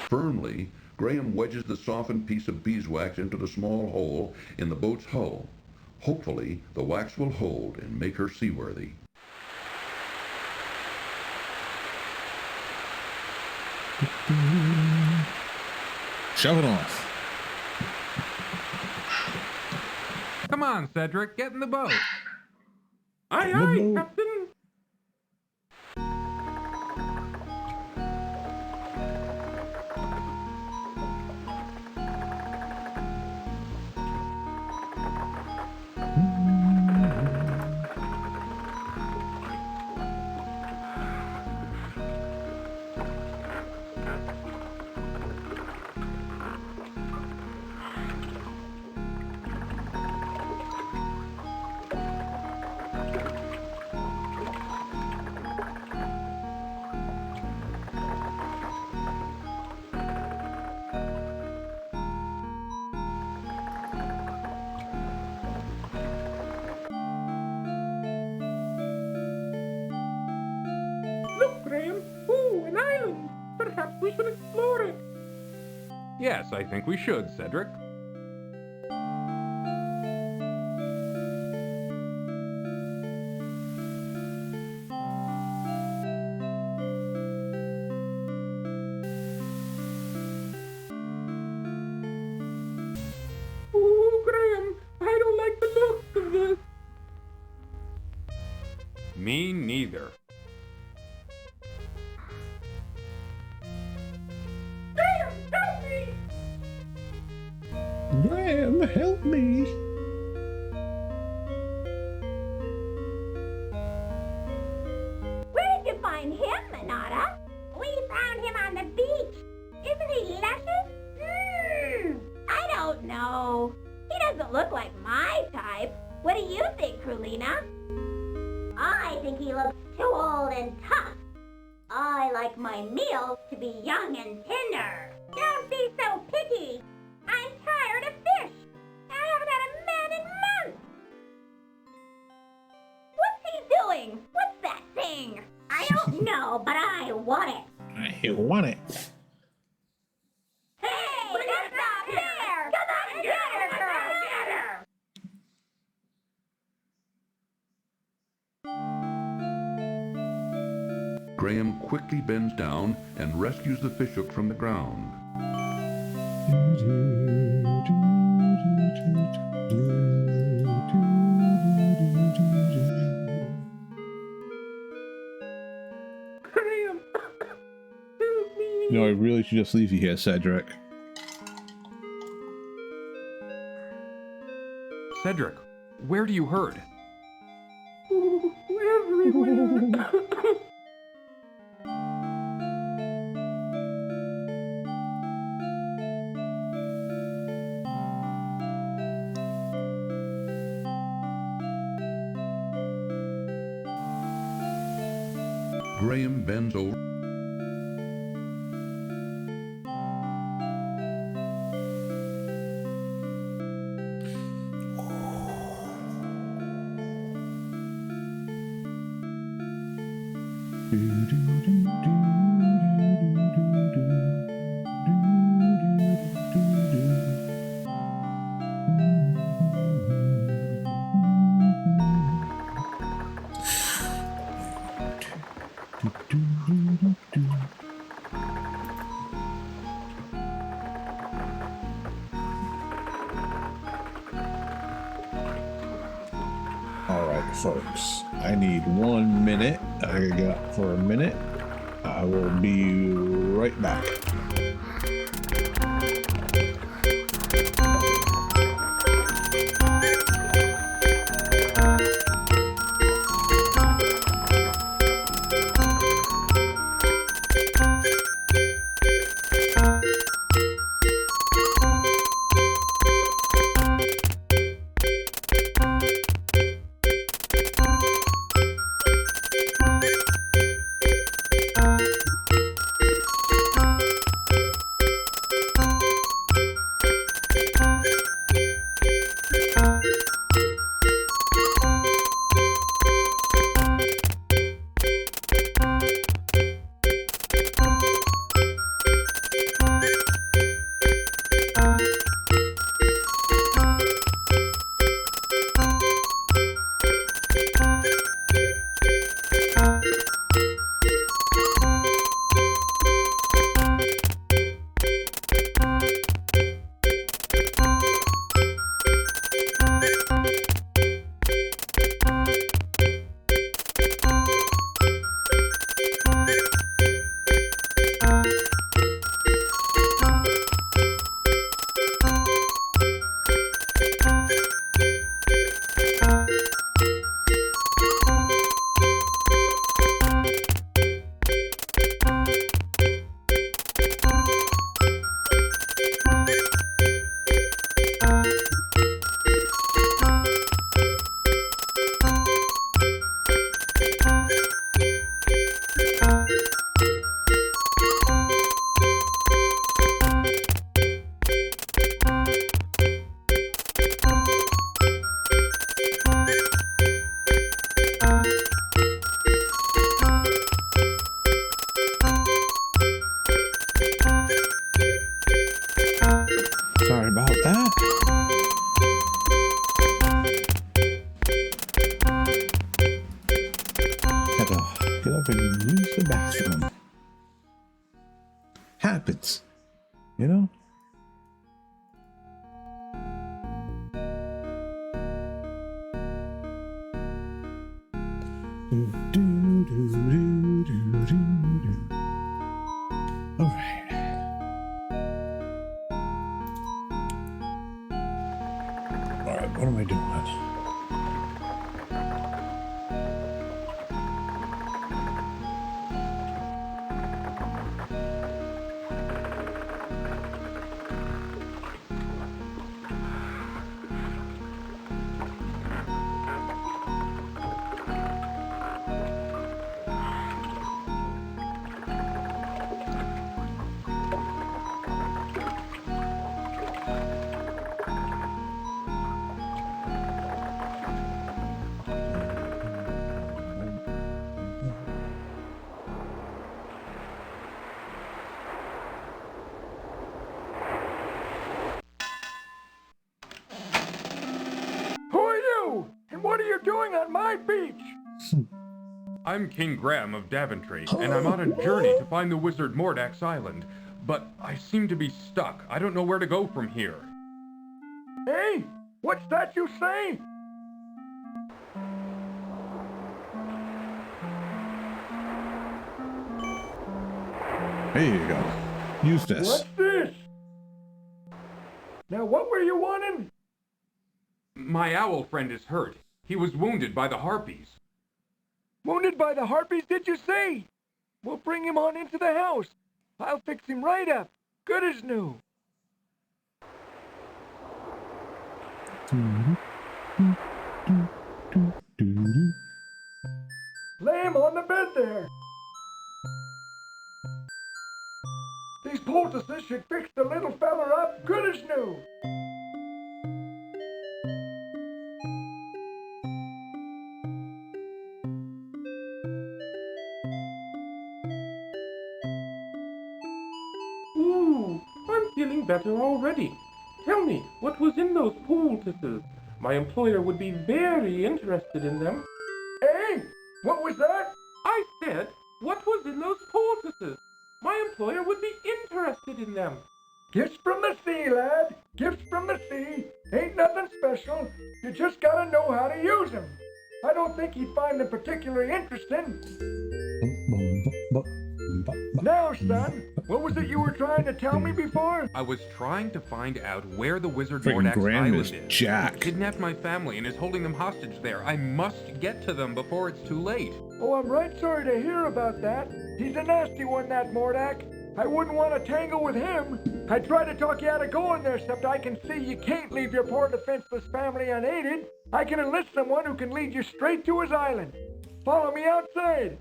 Firmly, Graham wedges the softened piece of beeswax into the small hole in the boat's hull. Hopefully, the wax will hold and make her seaworthy. Shove it off. Come on, Cedric, get in the boat. Aye, aye, Captain. Look, Graham. Ooh, an island. Perhaps we should explore it. Yes, I think we should, Cedric. Ooh, Graham, I don't like the looks of this. Me neither. Graham, help me! Graham, help me. Where did you find him, Manada? We found him on the beach. Isn't he luscious? I don't know. He doesn't look like my type. What do you think, Krulina? I think he looks too old and tough. I like my meals to be young and tender. Don't be so picky. I'm tired of fish. I haven't had a man in months. You want it. Graham quickly bends down and rescues the fishhook from the ground. Graham! Help me! You know, I really should just leave you here, Cedric. Cedric, where do you hurt? Everywhere! Graham bends over. Alright, folks. I need 1 minute. I got for a minute. I will be right back. Sorry about that. Had to get up and use the bathroom. Happens, you know? All right. All right, what am I doing? doing on my beach? I'm King Graham of Daventry, and I'm on a journey to find the wizard Mordak's island. But I seem to be stuck. I don't know where to go from here. Hey, what's that you say? There you go. Use this. What's this? Now, what were you wanting? My owl friend is hurt. He was wounded by the harpies. Wounded by the harpies, did you say? We'll bring him on into the house. I'll fix him right up. Good as new. Lay him on the bed there. These poultices should fix the little feller up good as new. Ooh, I'm feeling better already. Tell me, what was in those poultices? My employer would be very interested in them. Hey, what was that? I said, what was in those poultices? My employer would be interested in them. Gifts from the sea, lad. Gifts from the sea. Ain't nothing special. You just gotta know how to use them. I don't think he'd find them particularly interesting. Now, son, what was it you were trying to tell me before? I was trying to find out where the wizard Freaking Mordak's Graham island is is. Jack. He kidnapped my family and is holding them hostage there. I must get to them before it's too late. Oh, I'm right sorry to hear about that. He's a nasty one, that Mordak. I wouldn't want to tangle with him. I tried to talk you out of going there, except I can see you can't leave your poor defenseless family unaided. I can enlist someone who can lead you straight to his island. Follow me outside.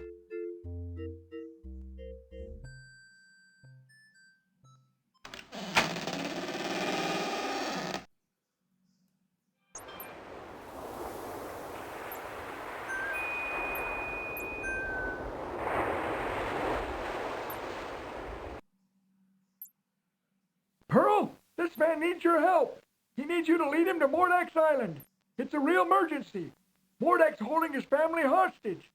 Pearl, this man needs your help. He needs you to lead him to Mordak's island. It's a real emergency. Mordak's holding his family hostage.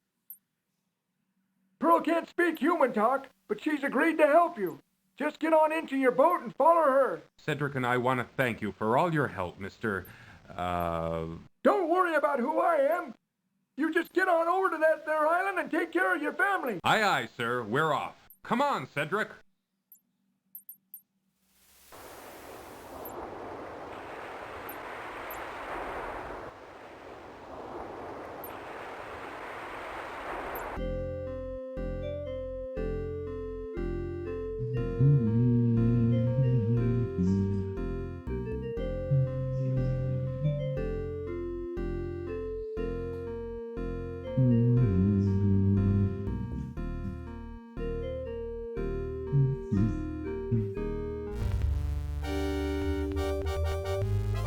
Pearl can't speak human talk, but she's agreed to help you. Just get on into your boat and follow her. Cedric and I want to thank you for all your help, Mr. Don't worry about who I am. You just get on over to that there island and take care of your family. Aye, aye, sir. We're off. Come on, Cedric.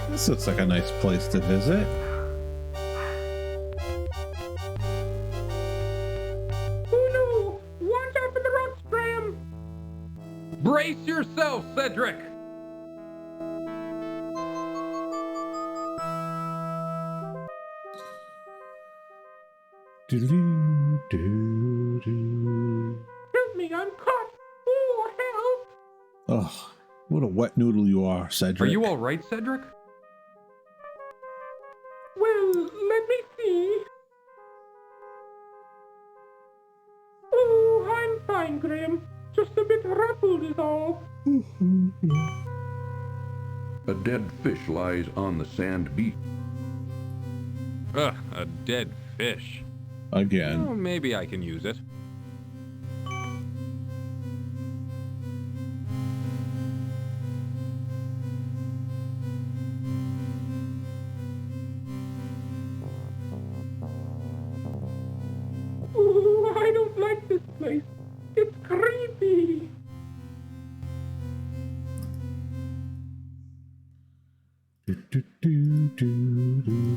This looks like a nice place to visit. Oh no! Watch out for the rocks, Graham! Brace yourself, Cedric! Help me, I'm caught! Oh, help! Ugh, what a wet noodle you are, Cedric. Are you all right, Cedric? Well, let me see. Oh, I'm fine, Graham. Just a bit ruffled is all. A dead fish lies on the sand beach. Ugh, a dead fish. Again. Oh, maybe I can use it. Oh, I don't like this place. It's creepy.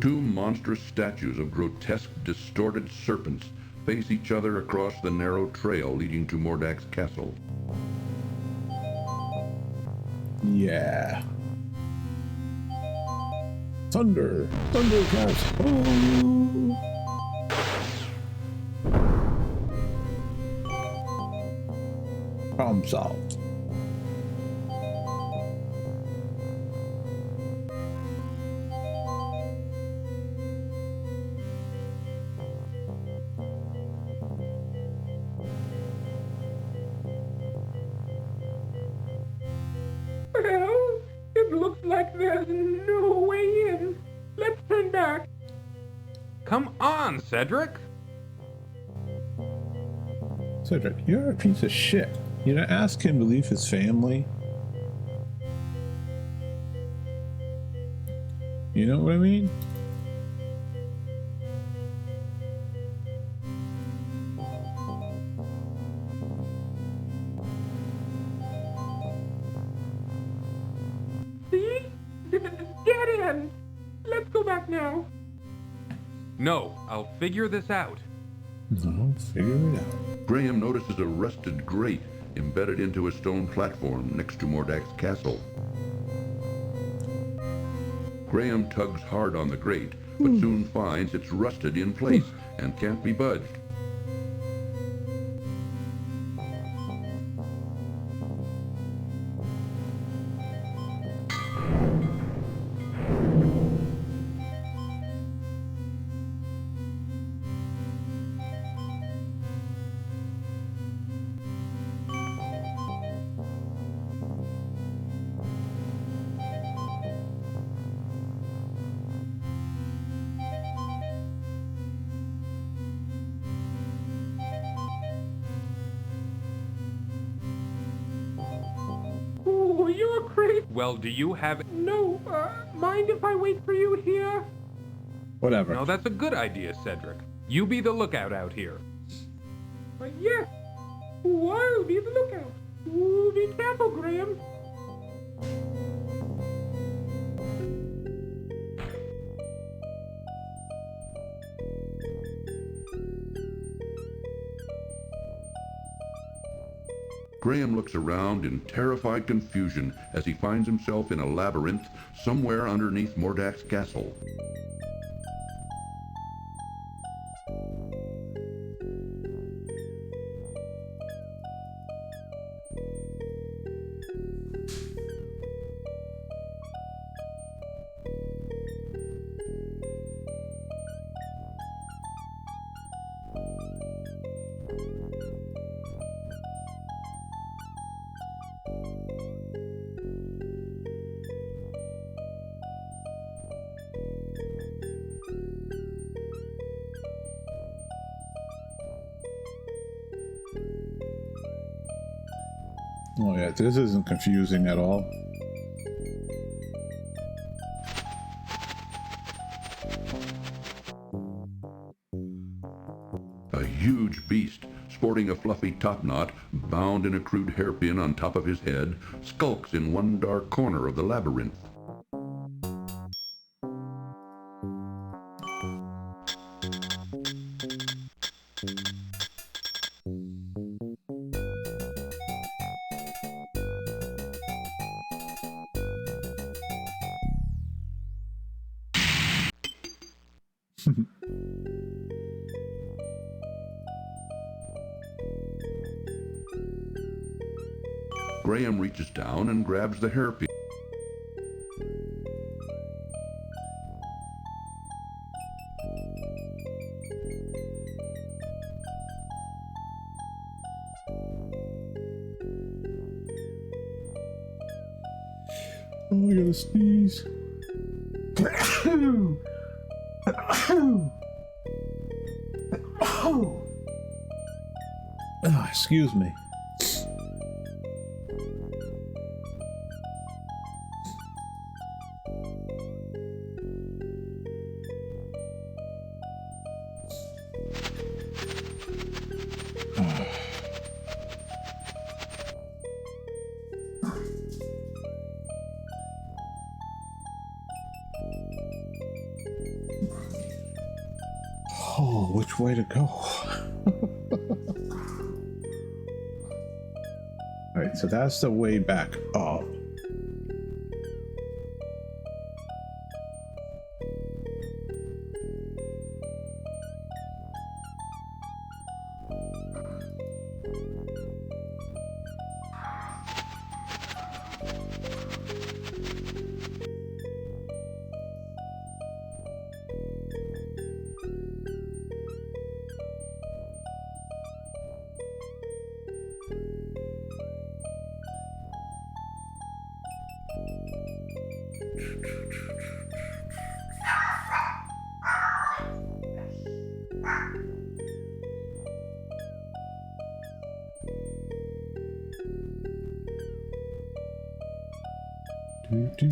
Two monstrous statues of grotesque, distorted serpents face each other across the narrow trail leading to Mordak's castle. Yeah. Thunder! Thundercats! Oh! Problem solved. Well, it looks like there's no way in. Let's turn back. Come on, Cedric! Cedric, you're a piece of shit. You know, ask him to leave his family. You know what I mean? See? Dead end. Let's go back now. No, I'll figure this out. No, figure it out. Graham notices a rusted grate embedded into a stone platform next to Mordak's castle. Graham tugs hard on the grate, but soon finds it's rusted in place and can't be budged. Oh, you're crazy. Well, do you have... No, mind if I wait for you here? Whatever. No, that's a good idea, Cedric. You be the lookout out here. Yes. Oh, I'll be the lookout. Oh, be careful, Graham. Graham looks around in terrified confusion as he finds himself in a labyrinth somewhere underneath Mordak's castle. Oh yeah, this isn't confusing at all. A huge beast, sporting a fluffy topknot, bound in a crude hairpin on top of his head, skulks in one dark corner of the labyrinth. Graham reaches down and grabs the hairpin. Oh, I gotta sneeze. Oh, excuse me. Oh, which way to go? Alright, so that's the way back up. I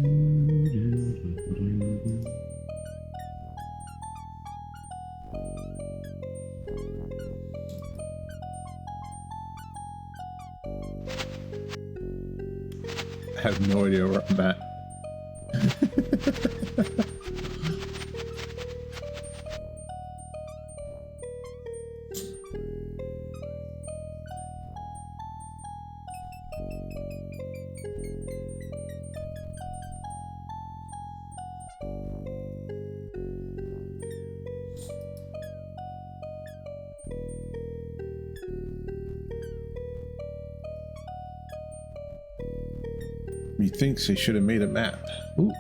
have no idea where I'm at. He thinks he should have made a map. Ooh.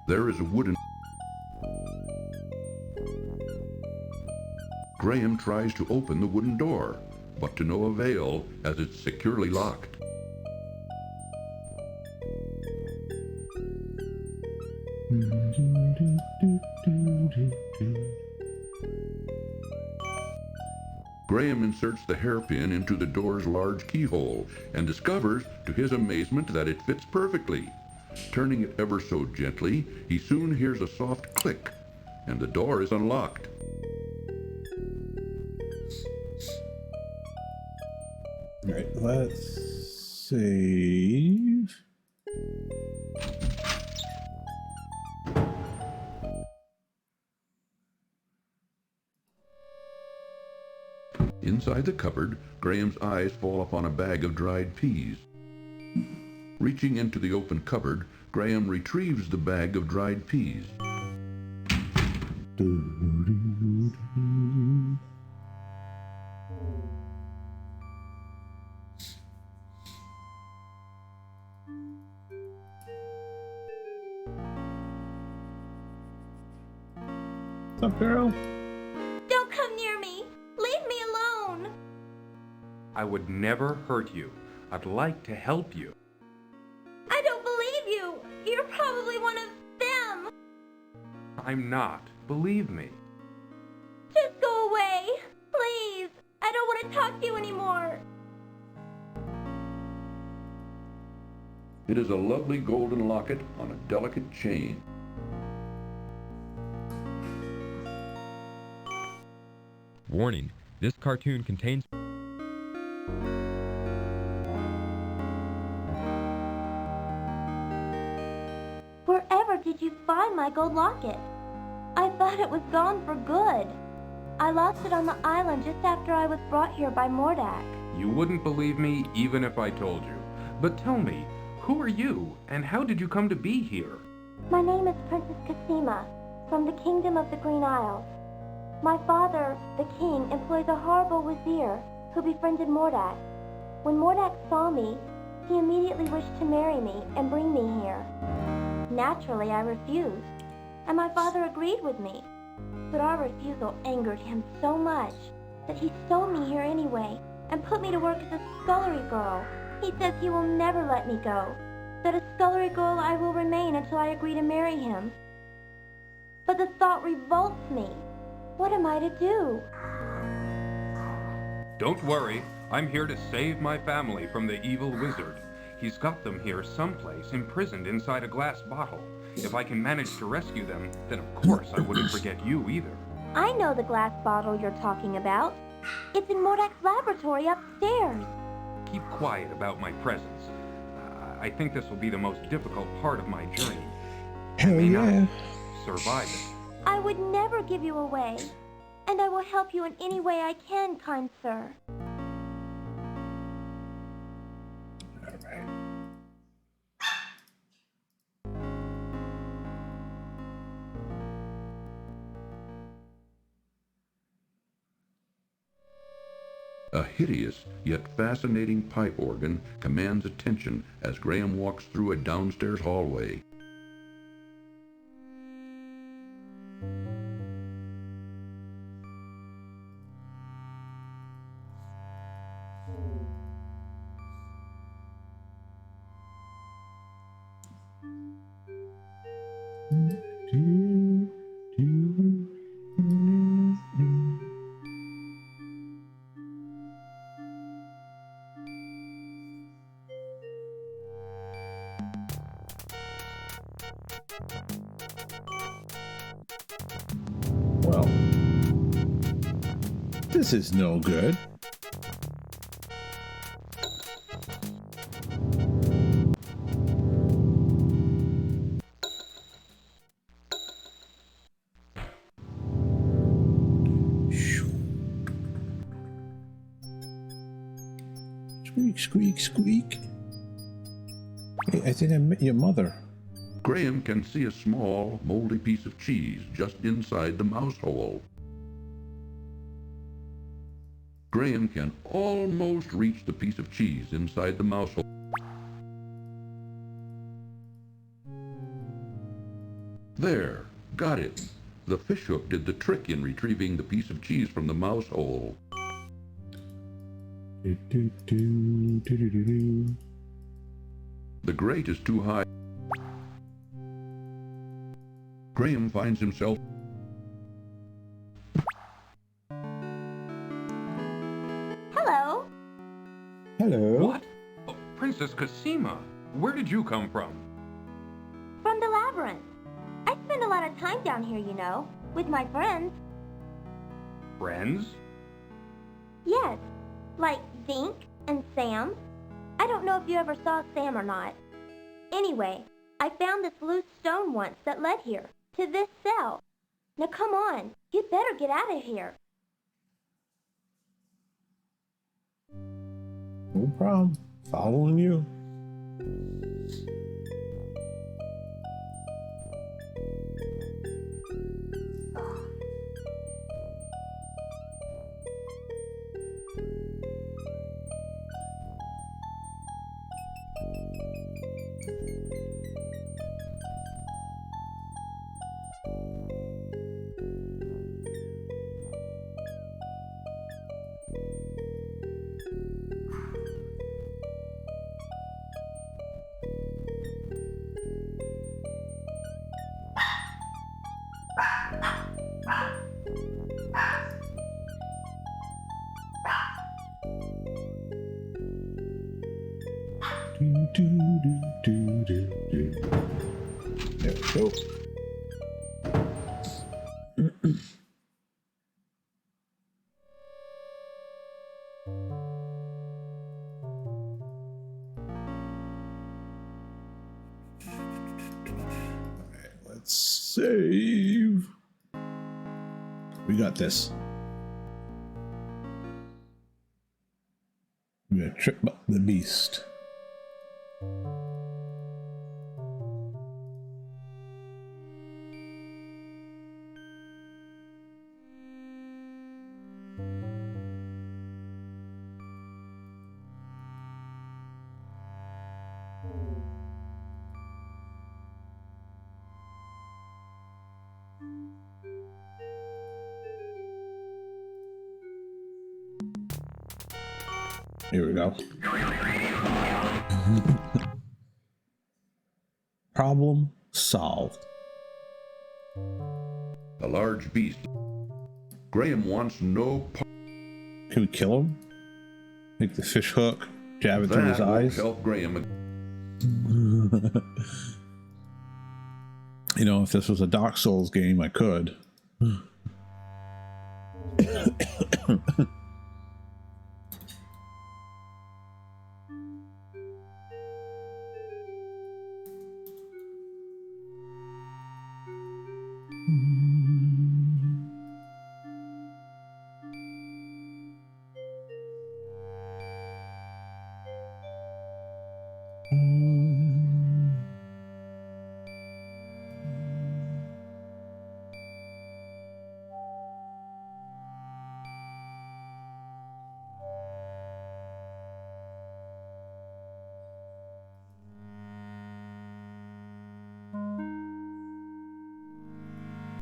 There is a wooden... Graham tries to open the wooden door, but to no avail as it's securely locked. Graham inserts the hairpin into the door's large keyhole and discovers, to his amazement, that it fits perfectly. Turning it ever so gently, he soon hears a soft click, and the door is unlocked. Alright, let's save. Inside the cupboard, Graham's eyes fall upon a bag of dried peas. Reaching into the open cupboard, Graham retrieves the bag of dried peas. What's up, girl? Don't come near me. Leave me alone. I would never hurt you. I'd like to help you. I don't believe you. You're probably one of them. I'm not. Believe me. Just go away. Please. I don't want to talk to you anymore. It is a lovely golden locket on a delicate chain. Warning, this cartoon contains... Wherever did you find my gold locket? I thought it was gone for good. I lost it on the island just after I was brought here by Mordak. You wouldn't believe me even if I told you. But tell me, who are you, and how did you come to be here? My name is Princess Cassima, from the Kingdom of the Green Isles. My father, the king, employs a horrible wazir who befriended Mordak. When Mordak saw me, he immediately wished to marry me and bring me here. Naturally, I refused, and my father agreed with me. But our refusal angered him so much that he stole me here anyway and put me to work as a scullery girl. He says he will never let me go, that a scullery girl I will remain until I agree to marry him. But the thought revolts me. What am I to do? Don't worry. I'm here to save my family from the evil wizard. He's got them here someplace, imprisoned inside a glass bottle. If I can manage to rescue them, then of course I wouldn't forget you either. I know the glass bottle you're talking about. It's in Mordak's laboratory upstairs. Keep quiet about my presence. I think this will be the most difficult part of my journey. Hell I may yeah. not survive it. I would never give you away, and I will help you in any way I can, kind sir. A hideous yet fascinating pipe organ commands attention as Graham walks through a downstairs hallway. Well, this is no good. Squeak, squeak, squeak. Hey, I think I met your mother. Graham can see a small, moldy piece of cheese just inside the mouse hole. Graham can almost reach the piece of cheese inside the mouse hole. There, got it. The fishhook did the trick in retrieving the piece of cheese from the mouse hole. The grate is too high. Graham finds himself Hello. Hello. What? Oh, Princess Cosima, where did you come from? From the labyrinth. I spend a lot of time down here, you know, with my friends. Friends? Yes, like Zink and Sam. I don't know if you ever saw Sam or not. Anyway, I found this loose stone once that led here, to this cell. Now come on, you'd better get out of here. No problem. Following you. There we go. Let's save. We got this. We're gonna trip up the beast. Here we go. Problem solved. A large beast. Graham wants no part. Can we kill him? Make the fish hook, jab it through his That won't eyes. help Graham. You know, if this was a Dark Souls game, I could.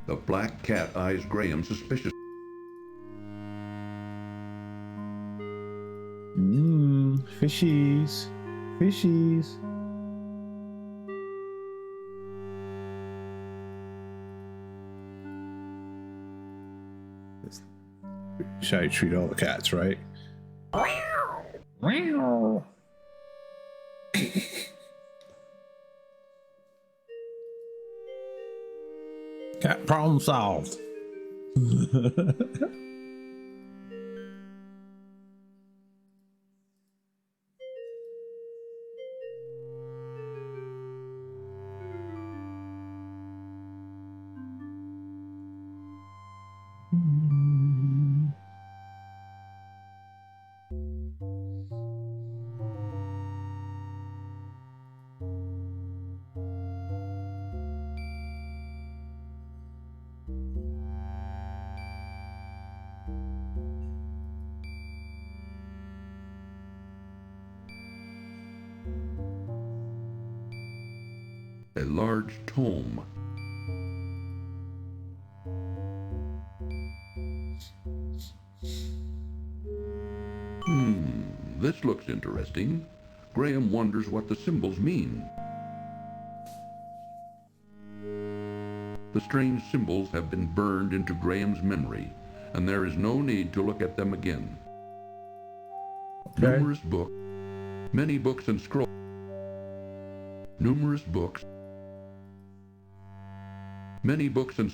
The black cat eyes Graham suspiciously. Fishies. Fishies. Should I treat all the cats, right? Wow. Cat problem solved. A large tome. This looks interesting. Graham wonders what the symbols mean. The strange symbols have been burned into Graham's memory, and there is no need to look at them again. Numerous books, many books and scrolls. Numerous books, many books and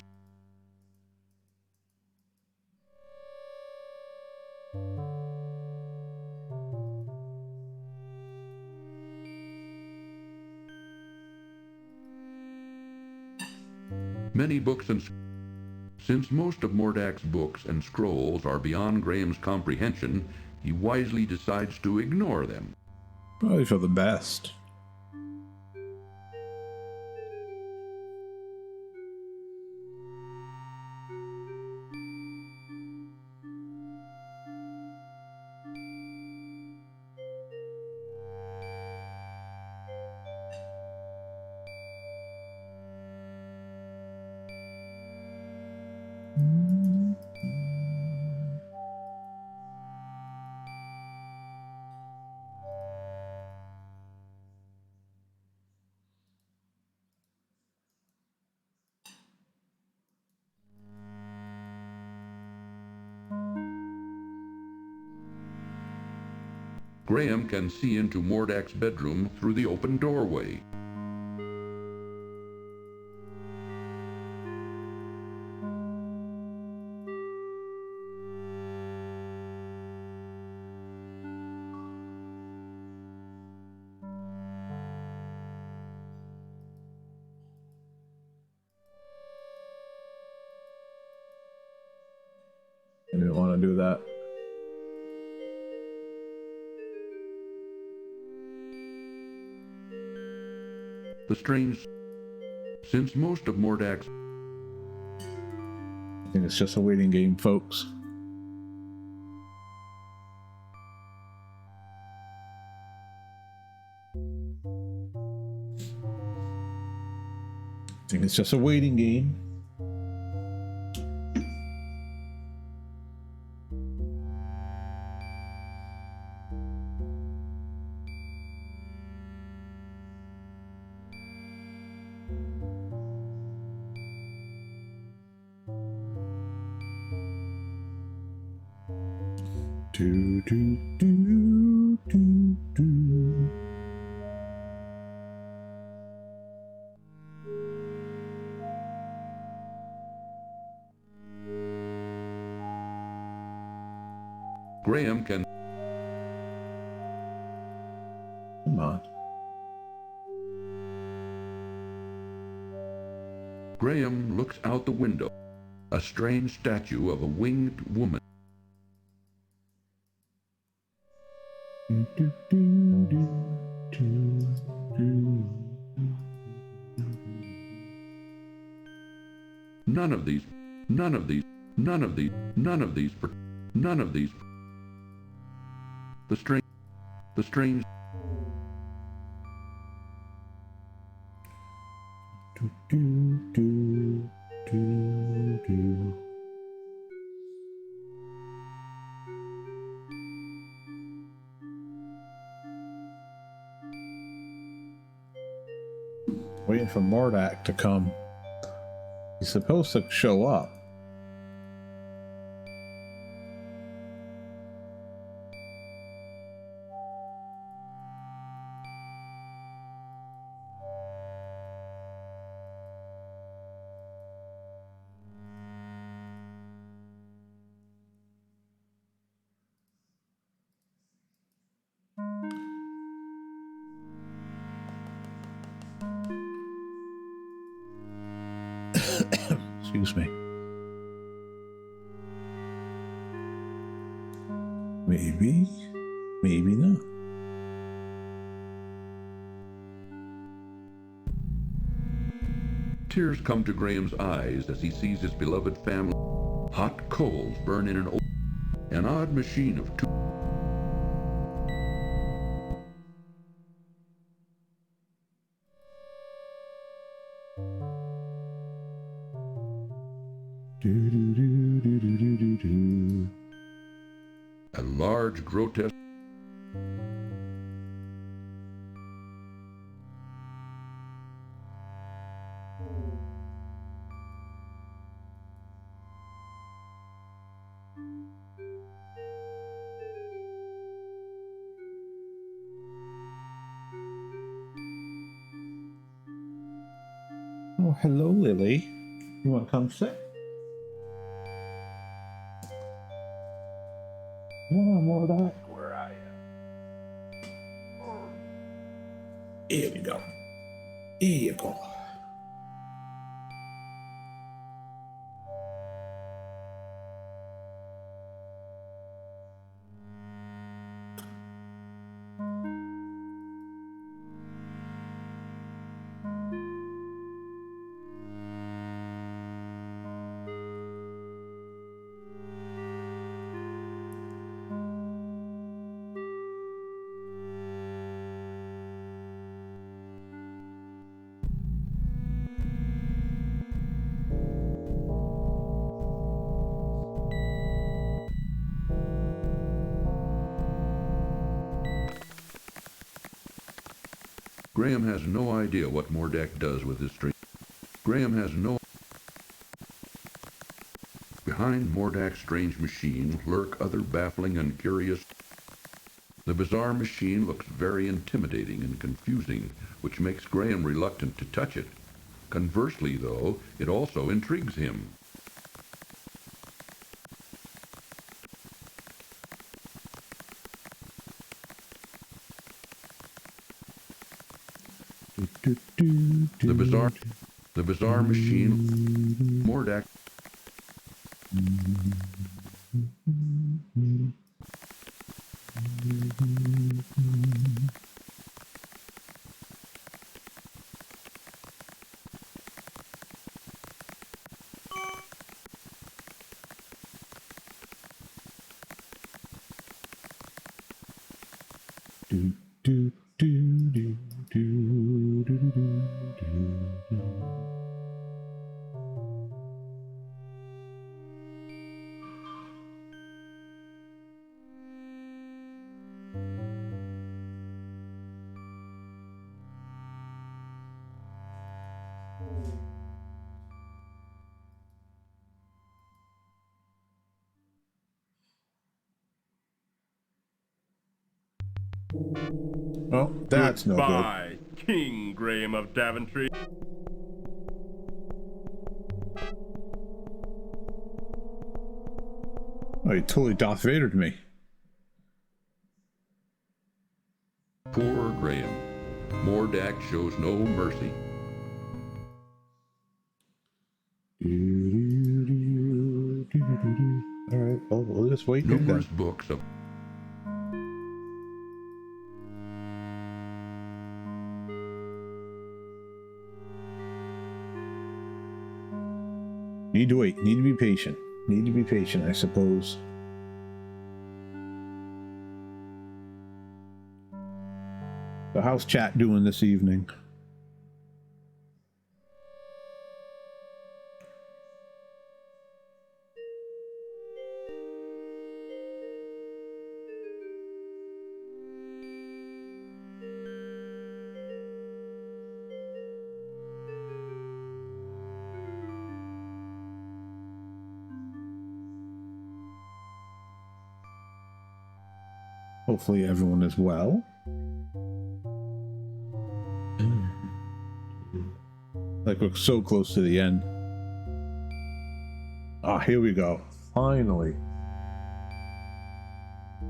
since most of Mordak's books and scrolls are beyond Graham's comprehension, he wisely decides to ignore them. Probably for the best. Graham can see into Mordak's bedroom through the open doorway. I didn't want to do that. The strange, since most of Mordak's... I think it's just a waiting game, folks. I think it's just a waiting game. Do, do, do, do, do. Graham can... Come on. Graham looks out the window. A strange statue of a winged woman. Do, do, do, do, do. None of these. The strange. Do, do, do, do, do. Waiting for Mordak to come. He's supposed to show up. Excuse me. Maybe. Maybe not. Tears come to Graham's eyes as he sees his beloved family. Hot coals burn in an odd machine of two. A large, grotesque. Oh, hello, Lily. You want to come sit? Come on, Mordecai. Where are you? Here we go. Here you go. Graham has no idea what Mordecai does with his string. Graham has no... Behind Mordecai's strange machine lurk other baffling and curious... The bizarre machine looks very intimidating and confusing, which makes Graham reluctant to touch it. Conversely, though, it also intrigues him. The bizarre machine, Mordecai. Oh, that's no good. Goodbye, King Graham of Daventry. Oh, he totally Darth Vader'd me. Poor Graham. Mordecai shows no mercy. All right, well, we'll just wait. Numerous books of... Need to wait. Need to be patient. Need to be patient, I suppose. So how's chat doing this evening? Hopefully everyone is well. Like we're so close to the end. Ah, here we go. Finally.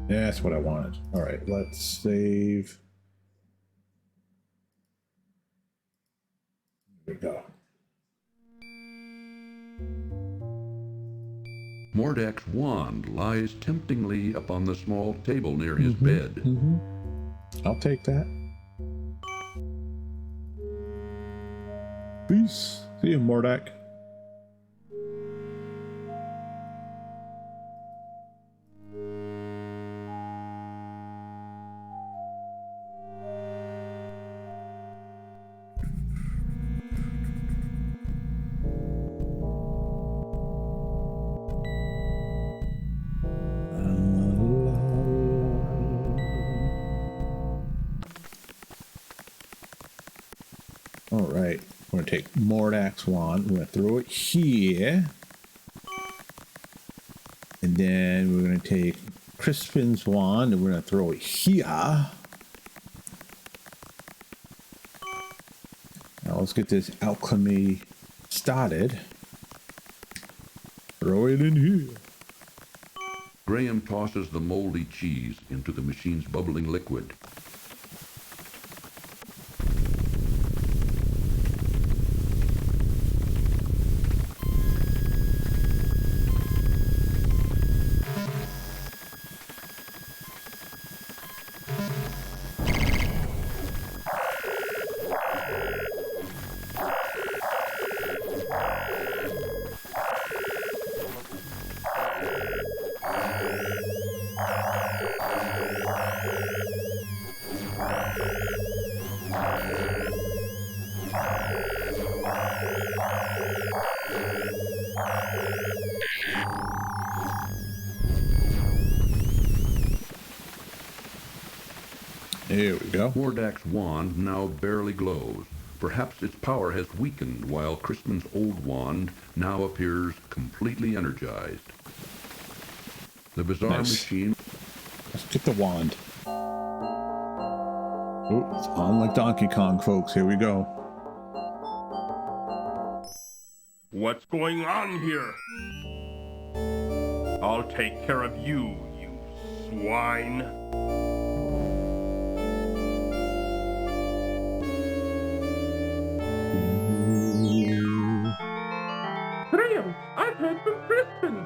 Yeah, that's what I wanted. All right, let's save. Here we go. Mordak's wand lies temptingly upon the small table near his bed. I'll take that. Peace. See you, Mordak. All right, we're gonna take Mordak's wand. We're gonna throw it here, and then we're gonna take Crispin's wand, and we're gonna throw it here. Now let's get this alchemy started. Throw it in here. Graham tosses the moldy cheese into the machine's bubbling liquid. Here we go. Mordak's wand now barely glows. Perhaps its power has weakened, while Crispin's old wand now appears completely energized. The bizarre machine... Let's get the wand. Oh, it's on like Donkey Kong, folks. Here we go. What's going on here? I'll take care of you, you swine. Graham, I've heard from Crispin.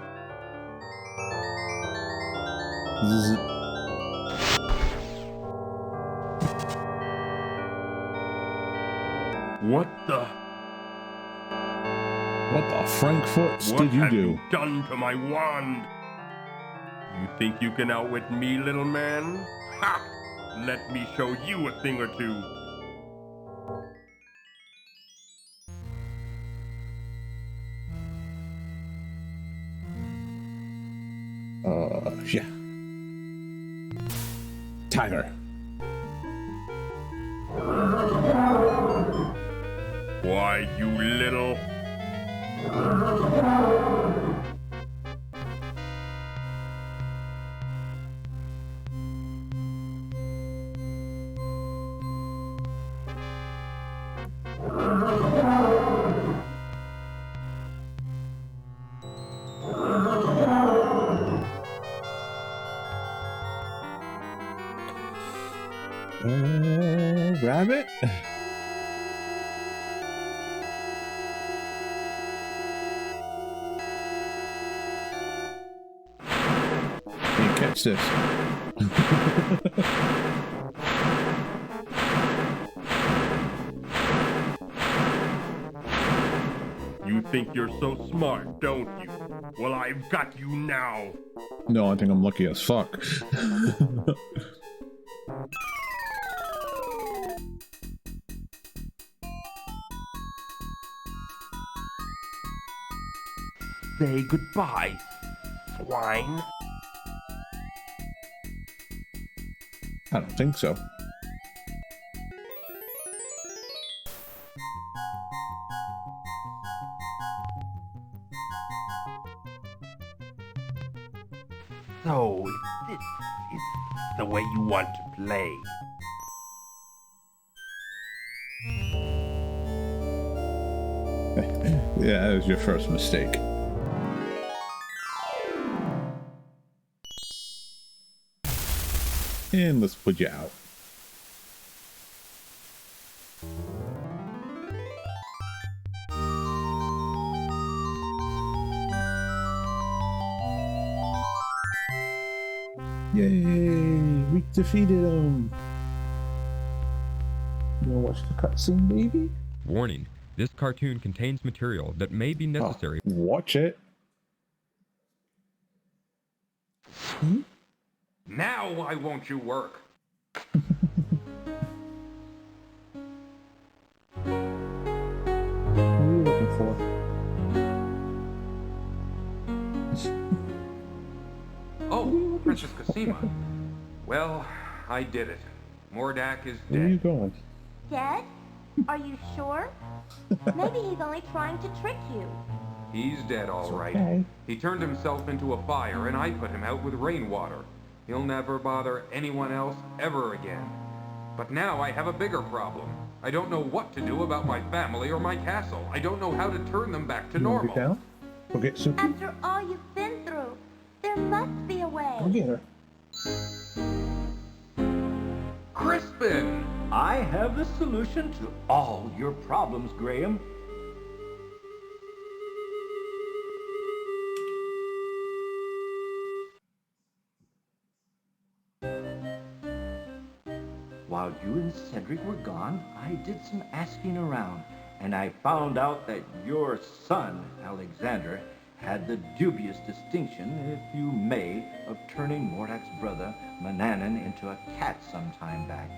What the? What the Frankfurts What did you have do? you done to my wand? You think you can outwit me, little man? Ha! Let me show you a thing or two. Yeah. Tiger. Why, you little... Rabbit? Can't catch this. You think you're so smart, don't you? Well, I've got you now. No, I think I'm lucky as fuck. Say goodbye, swine. I don't think so. So, this is the way you want to play. Yeah, that was your first mistake. And let's put you out. Yay! We defeated him. You wanna watch the cutscene, baby? Warning, this cartoon contains material that may be necessary. Watch it. Now why won't you work? What are you looking for? Oh, Princess Cosima. Well, I did it. Mordak is Where are you dead. going? Dead? Are you sure? Maybe he's only trying to trick you. He's dead, all right. okay. He turned himself into a fire, and I put him out with rainwater. He'll never bother anyone else ever again. But now I have a bigger problem. I don't know what to do about my family or my castle. I don't know how to turn them back to You wanna normal. get down? Go get Suki. After all you've been through, there must be a way. Go get her. Crispin! I have the solution to all your problems, Graham. While you and Cedric were gone, I did some asking around, and I found out that your son, Alexander, had the dubious distinction, if you may, of turning Mordak's brother, Manannan, into a cat some time back.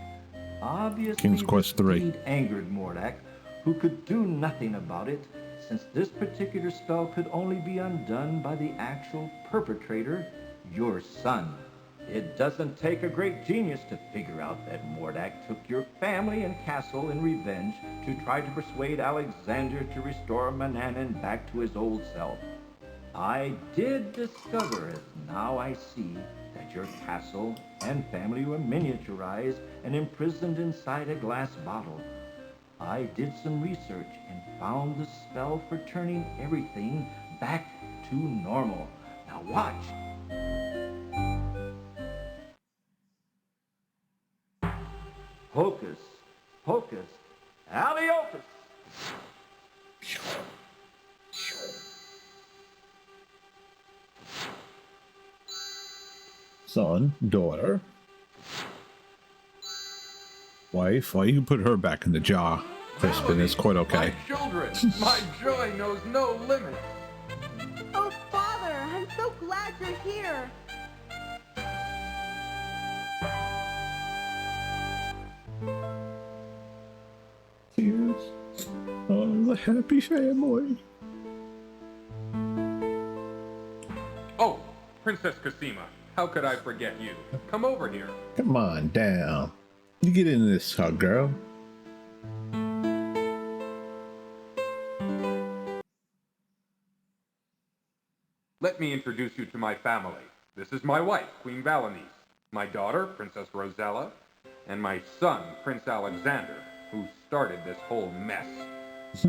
Obviously, King's Quest this 3. deed angered Mordak, who could do nothing about it, since this particular spell could only be undone by the actual perpetrator, your son. It doesn't take a great genius to figure out that Mordak took your family and castle in revenge to try to persuade Alexander to restore Manannan back to his old self. I did discover, as now I see, that your castle and family were miniaturized and imprisoned inside a glass bottle. I did some research and found the spell for turning everything back to normal. Now watch. Hocus Pocus Aliophus. Son, daughter, wife. Well, you can put her back in the jar. Crispin is quite okay. My children! My joy knows no limit! Oh, Father, I'm so glad you're here. Tears. Oh, the happy family. Oh, Princess Cosima, how could I forget you? Come over here. Come on down. You get in this hug, girl. Let me introduce you to my family. This is my wife, Queen Valanice, my daughter, Princess Rosella, and my son, Prince Alexander, who started this whole mess.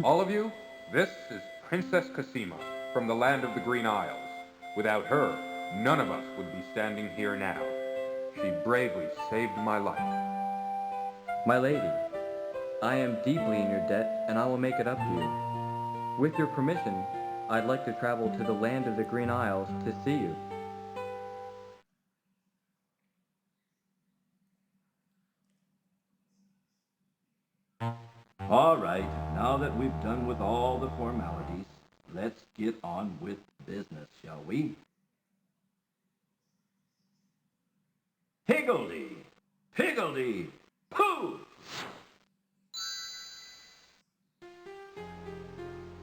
All of you, this is Princess Cosima from the land of the Green Isles. Without her, none of us would be standing here now. She bravely saved my life. My lady, I am deeply in your debt, and I will make it up to you. With your permission, I'd like to travel to the land of the Green Isles to see you. All right, now that we've done with all the formalities, let's get on with business, shall we? Higgledy, piggledy, pooh!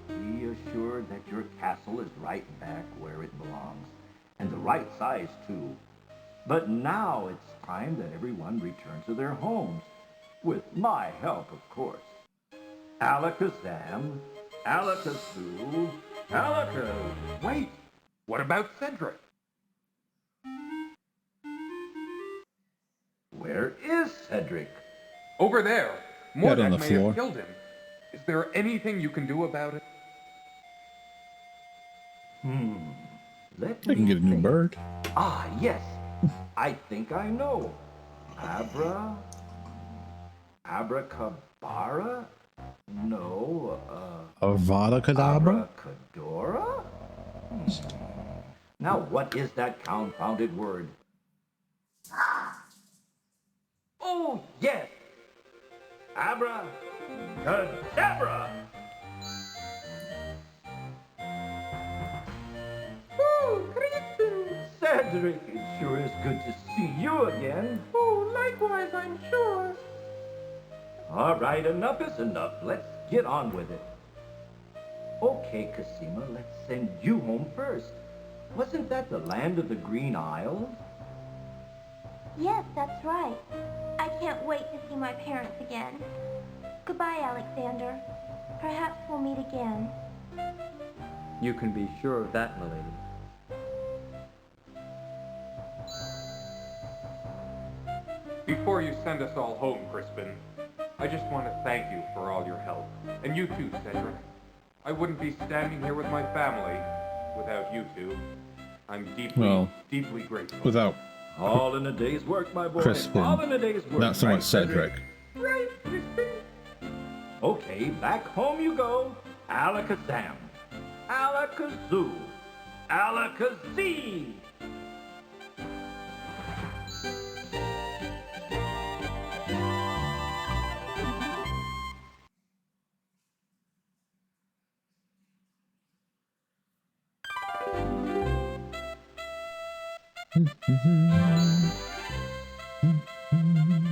Be assured that your castle is right back where it belongs, and the right size too. But now it's time that everyone return to their homes, with my help, of course. Alakazam, Alakazoo, Alakaz. Wait! What about Cedric? Where is Cedric? Over there. Dead on the Mordak may floor. have killed him. Is there anything you can do about it? Let I can me get a new think. bird. Ah, yes. I think I know. Abracabara? No, Avada Kedavra? Abracadabra? Now, what is that confounded word? Oh, yes! Abra, Cadabra! Oh, Crispin! Cedric, it sure is good to see you again. Oh, likewise, I'm sure. All right, enough is enough. Let's get on with it. Okay, Cosima, let's send you home first. Wasn't that the land of the Green Isles? Yes, that's right. I can't wait to see my parents again. Goodbye, Alexander. Perhaps we'll meet again. You can be sure of that, milady. Before you send us all home, Crispin, I just want to thank you for all your help. And you too, Cedric. I wouldn't be standing here with my family without you two. I'm deeply grateful. Without All in a day's work, my boy. Crispin. All in a day's work. Not so right, much Cedric. Right, Crispin. Okay, back home you go. Alakazam. Alakazoo. Alakazee.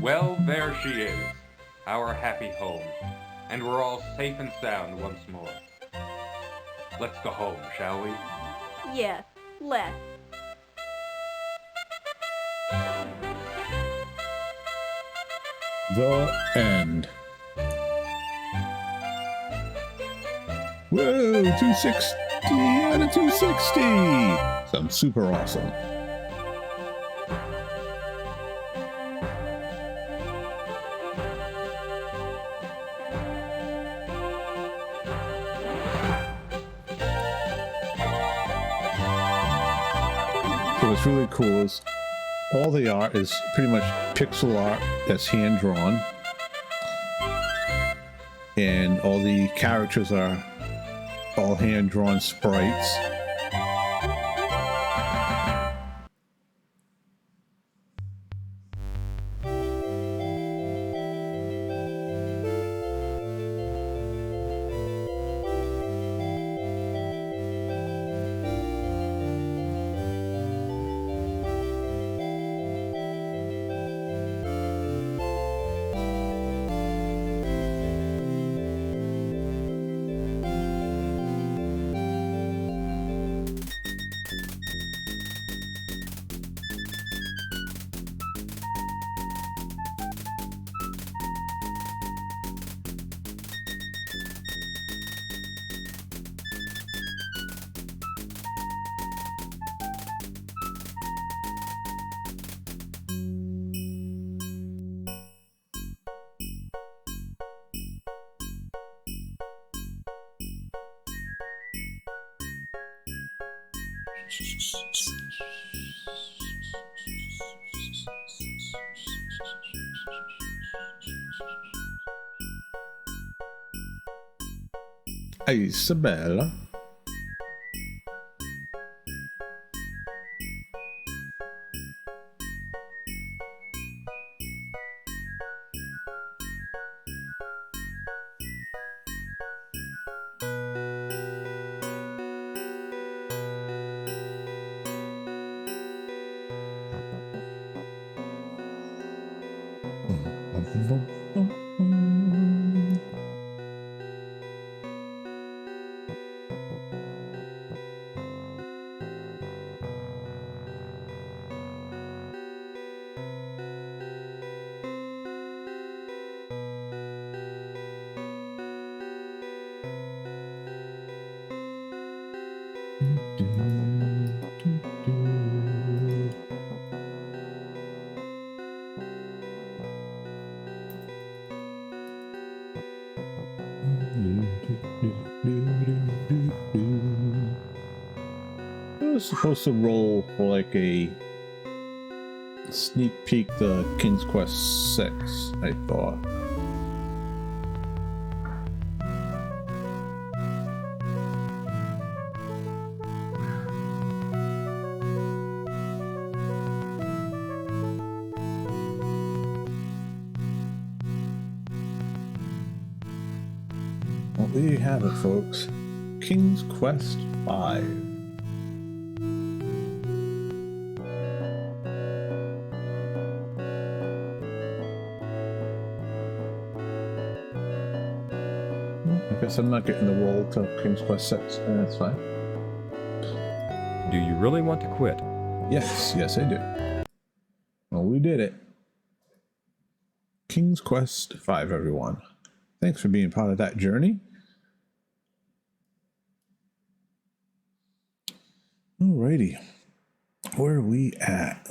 Well, there she is, our happy home, and we're all safe and sound once more. Let's go home, shall we? Yes, let's. The end. Whoa, 260 out of 260. So I'm super awesome. So what's really cool is all the art is pretty much pixel art that's hand drawn, and all the characters are all hand drawn sprites. Isabella. It was supposed to roll for like a sneak peek to King's Quest 6, I thought. there you have it, folks. King's Quest V. I guess I'm not getting the roll to King's Quest 6. That's fine. Do you really want to quit? Yes, yes I do. Well, we did it. King's Quest V, everyone. Thanks for being part of that journey. Alrighty. Where are we at?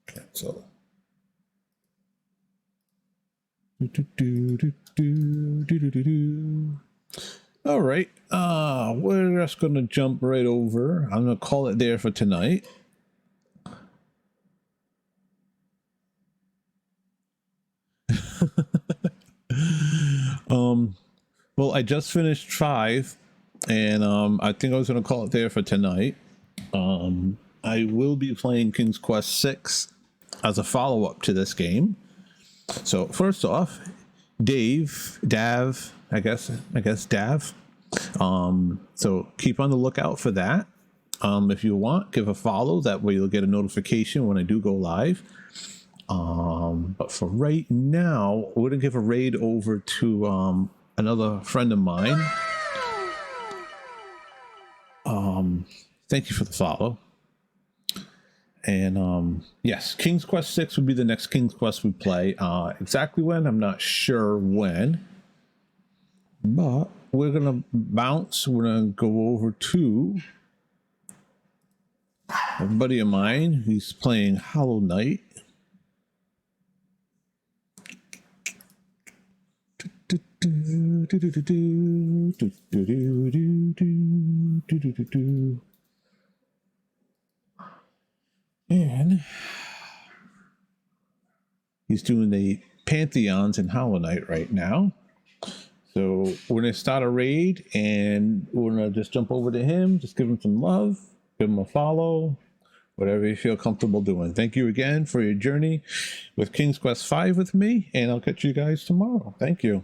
Cancel. All right. We're just gonna jump right over. I'm gonna call it there for tonight. Well, I just finished 5, and I think I was gonna call it there for tonight. I will be playing King's Quest 6 as a follow-up to this game. So first off, Dav, I guess Dav. So keep on the lookout for that. If you want, give a follow. That way you'll get a notification when I do go live. But for right now, we're gonna give a raid over to another friend of mine. Thank you for the follow. And yes, King's Quest 6 would be the next King's Quest we play. Exactly when, I'm not sure when. But we're gonna bounce. We're gonna go over to a buddy of mine. He's playing Hollow Knight. And he's doing the Pantheons in Hollow Knight right now. So we're going to start a raid, and we're going to just jump over to him, just give him some love, give him a follow, whatever you feel comfortable doing. Thank you again for your journey with King's Quest V with me, and I'll catch you guys tomorrow. Thank you.